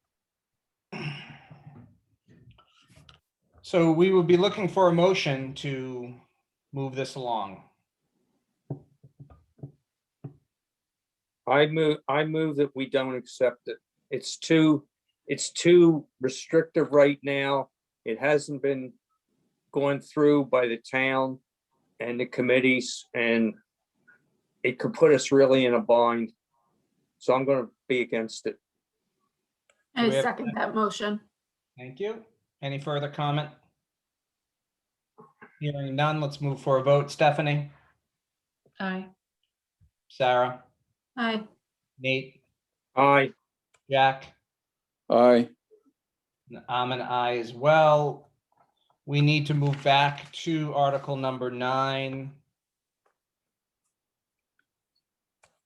So we would be looking for a motion to move this along. I move that we don't accept it. It's too restrictive right now. It hasn't been going through by the town and the committees, and it could put us really in a bind. So I'm going to be against it. I we have- second that motion. Thank you. Any further comment? Hearing none, let's move for a vote. Stephanie, Aye. Sarah, Aye. Nate, Aye. Jack? Aye. And I'm an aye as well. We need to move back to Article number 9,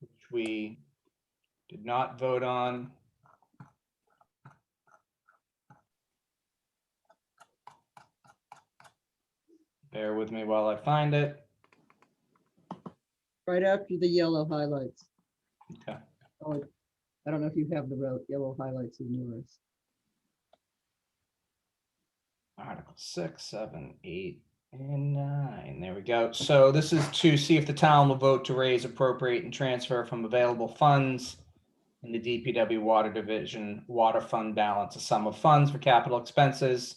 which we did not vote on. Bear with me while I find it. Right after the yellow highlights. Okay. Oh, I don't know if you have the yellow highlights in yours. Article 6, 7, 8, and 9. There we go. So this is to see if the town will vote to raise, appropriate, and transfer from available funds in the DPW Water Division Water Fund balance a sum of funds for capital expenses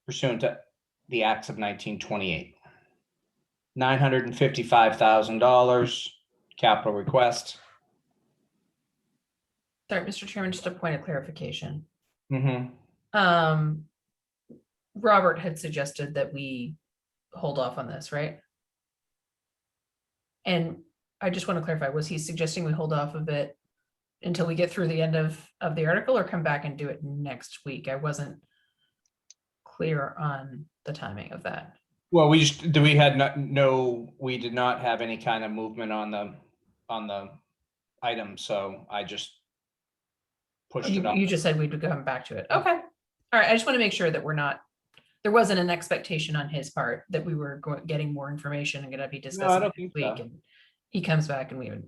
pursuant to the Acts of 1928. $955,000 capital request. Sorry, Mr. Chairman, just a point of clarification. Mm-hmm. Robert had suggested that we hold off on this, right? And I just want to clarify, was he suggesting we hold off of it until we get through the end of the article or come back and do it next week? I wasn't clear on the timing of that. Well, we did not have any kind of movement on the item, so I just pushed it up. You just said we'd come back to it. Okay. All right. I just want to make sure that there wasn't an expectation on his part that we were getting more information and going to be discussing it next week. And he comes back and we've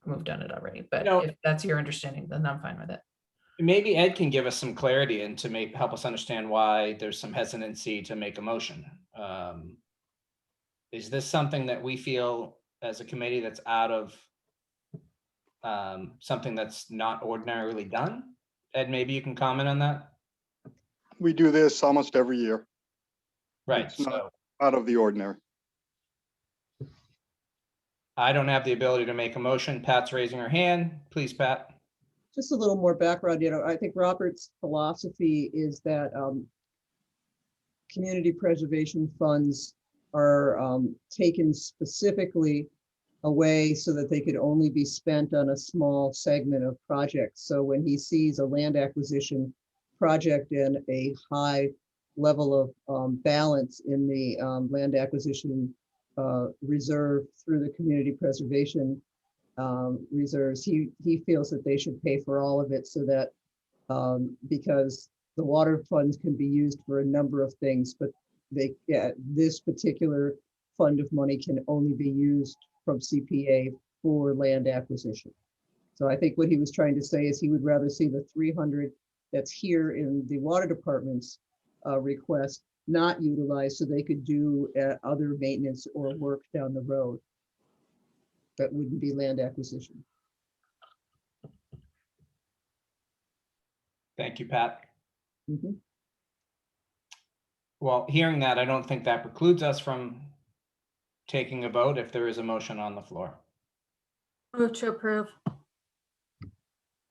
moved on it already. But if that's your understanding, then I'm fine with it. Maybe Ed can give us some clarity and to help us understand why there's some hesitancy to make a motion. Is this something that we feel as a committee that's out of something that's not ordinarily done? Ed, maybe you can comment on that. We do this almost every year. Right. It's not out of the ordinary. I don't have the ability to make a motion. Pat's raising her hand. Please, Pat. Just a little more background, I think Robert's philosophy is that community preservation funds are taken specifically away so that they could only be spent on a small segment of projects. So when he sees a land acquisition project and a high level of balance in the land acquisition reserve through the community preservation reserves, he feels that they should pay for all of it so that because the water funds can be used for a number of things, but this particular fund of money can only be used from CPA for land acquisition. So I think what he was trying to say is he would rather see the 300 that's here in the water department's request not utilized so they could do other maintenance or work down the road. That wouldn't be land acquisition. Thank you, Pat. Mm-hmm. Well, hearing that, I don't think that precludes us from taking a vote if there is a motion on the floor. Move to approve.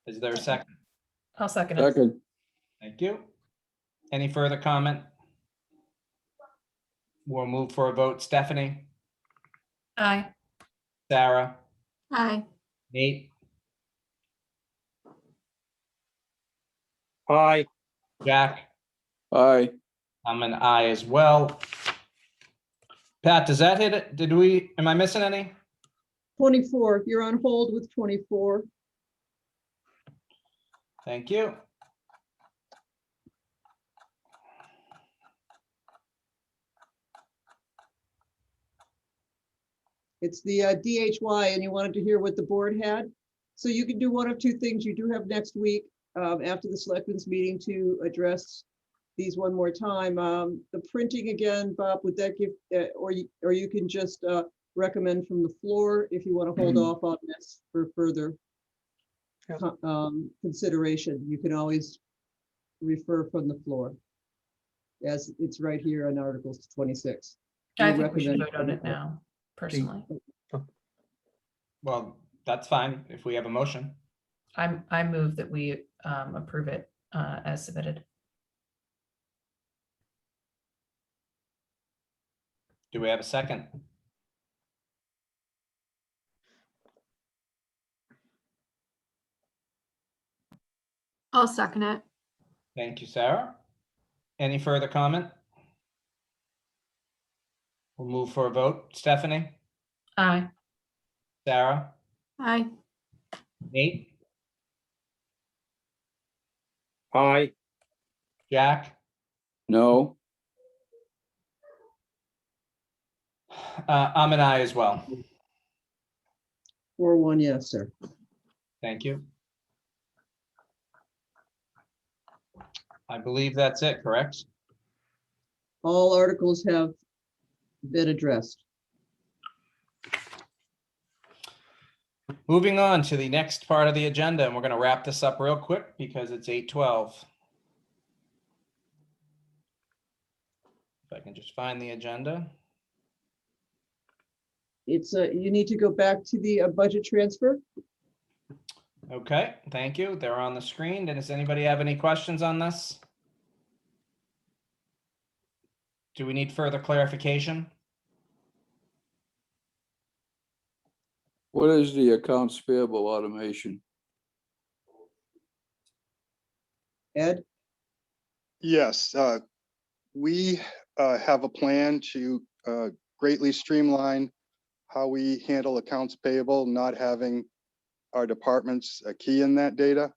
Is there a second? I'll second it. Second. Thank you. Any further comment? We'll move for a vote. Stephanie, Aye. Sarah, Aye. Nate, Aye. Jack. Aye. I'm an aye as well. Pat, does that hit it? Am I missing any? 24, you're on hold with 24. Thank you. It's the DHY, and you wanted to hear what the board had. So you can do one of two things. You do have next week after the selectmen's meeting to address these one more time. The printing again, Bob, would that give, or you can just recommend from the floor if you want to hold off on this for further consideration. You can always refer from the floor, as it's right here on Articles 26. I think we should vote on it now, personally. Well, that's fine if we have a motion. I move that we approve it as submitted. Do we have a second? I'll second it. Thank you, Sarah. Any further comment? We'll move for a vote. Stephanie, Aye. Sarah, Aye. Nate, Aye. Jack, No. I'm an aye as well. 4-1, yes, sir. Thank you. I believe that's it, correct? All articles have been addressed. Moving on to the next part of the agenda, and we're going to wrap this up real quick because it's 8:12. If I can just find the agenda. It's you need to go back to the budget transfer. Okay, thank you. They're on the screen. And does anybody have any questions on this? Do we need further clarification? What is the accounts payable automation? Ed? Yes, we have a plan to greatly streamline how we handle accounts payable, not having our departments key in that data.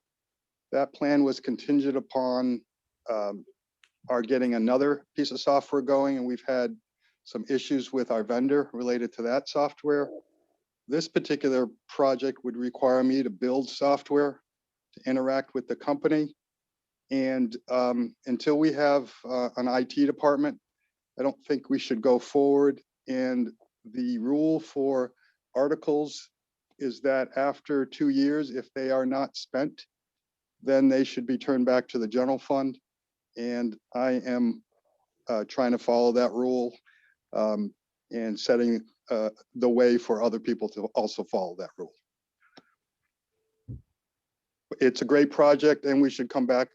That plan was contingent upon our getting another piece of software going, and we've had some issues with our vendor related to that software. This particular project would require me to build software to interact with the company. And until we have an IT department, I don't think we should go forward. And the rule for articles is that after 2 years, if they are not spent, then they should be turned back to the general fund. And I am trying to follow that rule and setting the way for other people to also follow that rule. It's a great project, and we should come back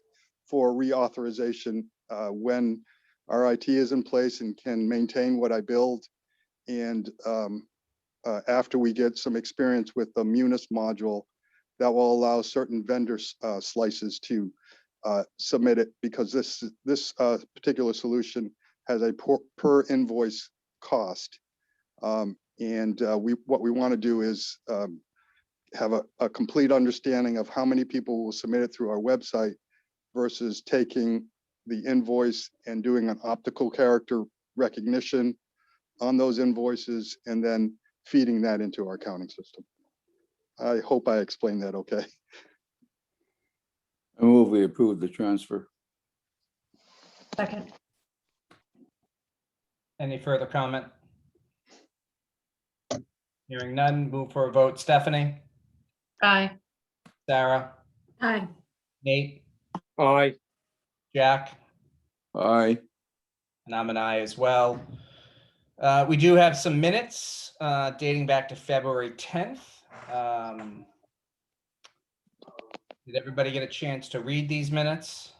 for reauthorization when our IT is in place and can maintain what I build. And after we get some experience with the Munis module, that will allow certain vendor slices to submit it, because this particular solution has a per invoice cost. What we want to do is have a complete understanding of how many people will submit it through our website versus taking the invoice and doing an optical character recognition on those invoices and then feeding that into our accounting system. I hope I explained that okay. I move we approve the transfer. Second. Any further comment? Hearing none, move for a vote. Stephanie, Aye. Sarah, Aye. Nate, Aye. Jack, Aye. and I'm an aye as well. We do have some minutes dating back to February 10th. Did everybody get a chance to read these minutes?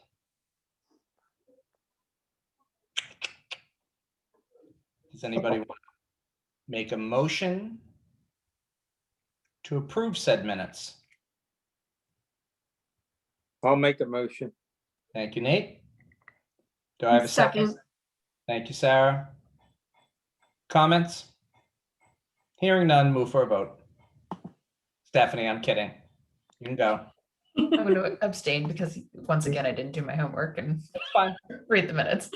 Does anybody want to make a motion to approve said minutes? I'll make a motion. Thank you, Nate. Do I have a second? Thank you, Sarah. Comments? Hearing none, move for a vote. Stephanie, I'm kidding. You can go. I'm going to abstain because once again, I didn't do my homework and It's fine. read the minutes.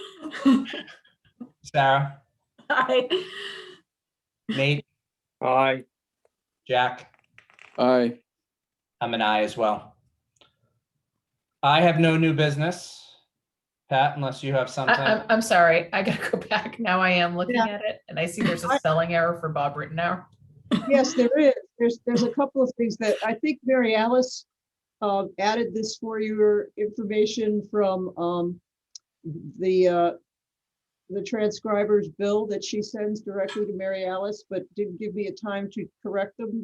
Sarah, Aye. Nate, Aye. Jack, Aye. I'm an aye as well. I have no new business. Pat, unless you have something. I'm sorry. I gotta go back. Now I am looking Yeah. at it and I see there's a spelling error for Bob Rittenauer. Yes, there is. There's a couple of things that I think Mary Alice added this for your information from the transcriber's bill that she sends directly to Mary Alice, but didn't give me a time to correct them.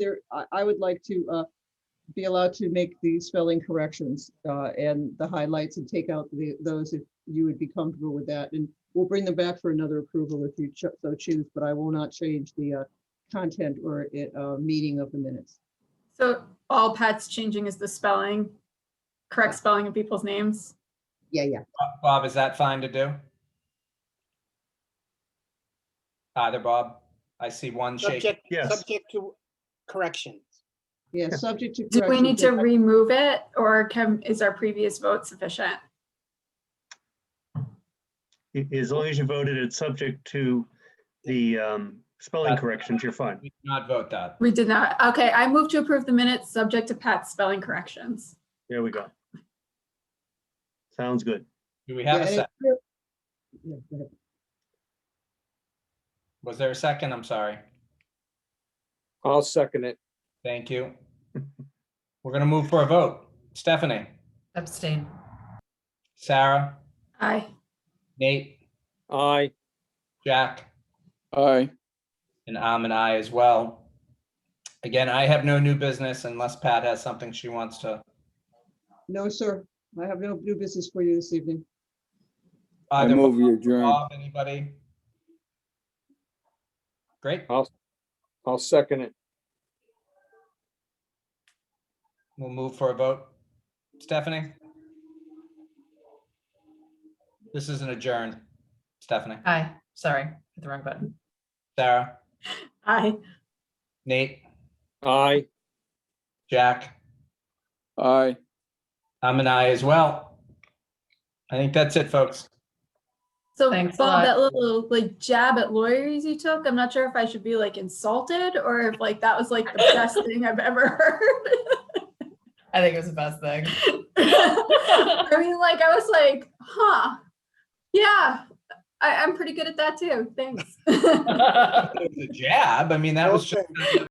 I would like to be allowed to make the spelling corrections and the highlights and take out those if you would be comfortable with that. And we'll bring them back for another approval if you so choose, but I will not change the content or meaning of the minutes. So all Pat's changing is the spelling correct spelling of people's names. Yeah. Bob, is that fine to do? Either Bob? I see one shake. Yes. Subject to corrections. Yeah, subject to Do we need to correction. remove it, or is our previous vote sufficient? As long as you voted it subject to the spelling That- corrections, you're fine. We did not vote that. We did not. Okay, I move to approve the minutes subject to Pat's spelling corrections. There we go. Sounds good. Do we have a Yeah, second? yeah, go ahead. Was there a second? I'm sorry. I'll second it. Thank you. We're gonna move for a vote. Stephanie, Abstain. Sarah, Aye. Nate, Aye. Jack, Aye. and I'm an aye as well. Again, I have no new business unless Pat has something she wants to. No, sir. I have no new business for you this evening. I Either move you adjourn. Bob, anybody? Great. I'll second it. We'll move for a vote. Stephanie? This is an adjourn. Stephanie, Aye, sorry, hit the wrong button. Sarah, Aye. Nate, Aye. Jack, Aye. I'm an aye as well. I think that's it, folks. So Thanks a Bob, lot. that little like jab at lawyers you took, I'm not sure if I should be like insulted or if like that was like the best thing I've ever heard. I think it was the best thing. I mean, like I was like, huh, yeah, I'm pretty good at that too. Thanks. It was a jab. I mean, that was just.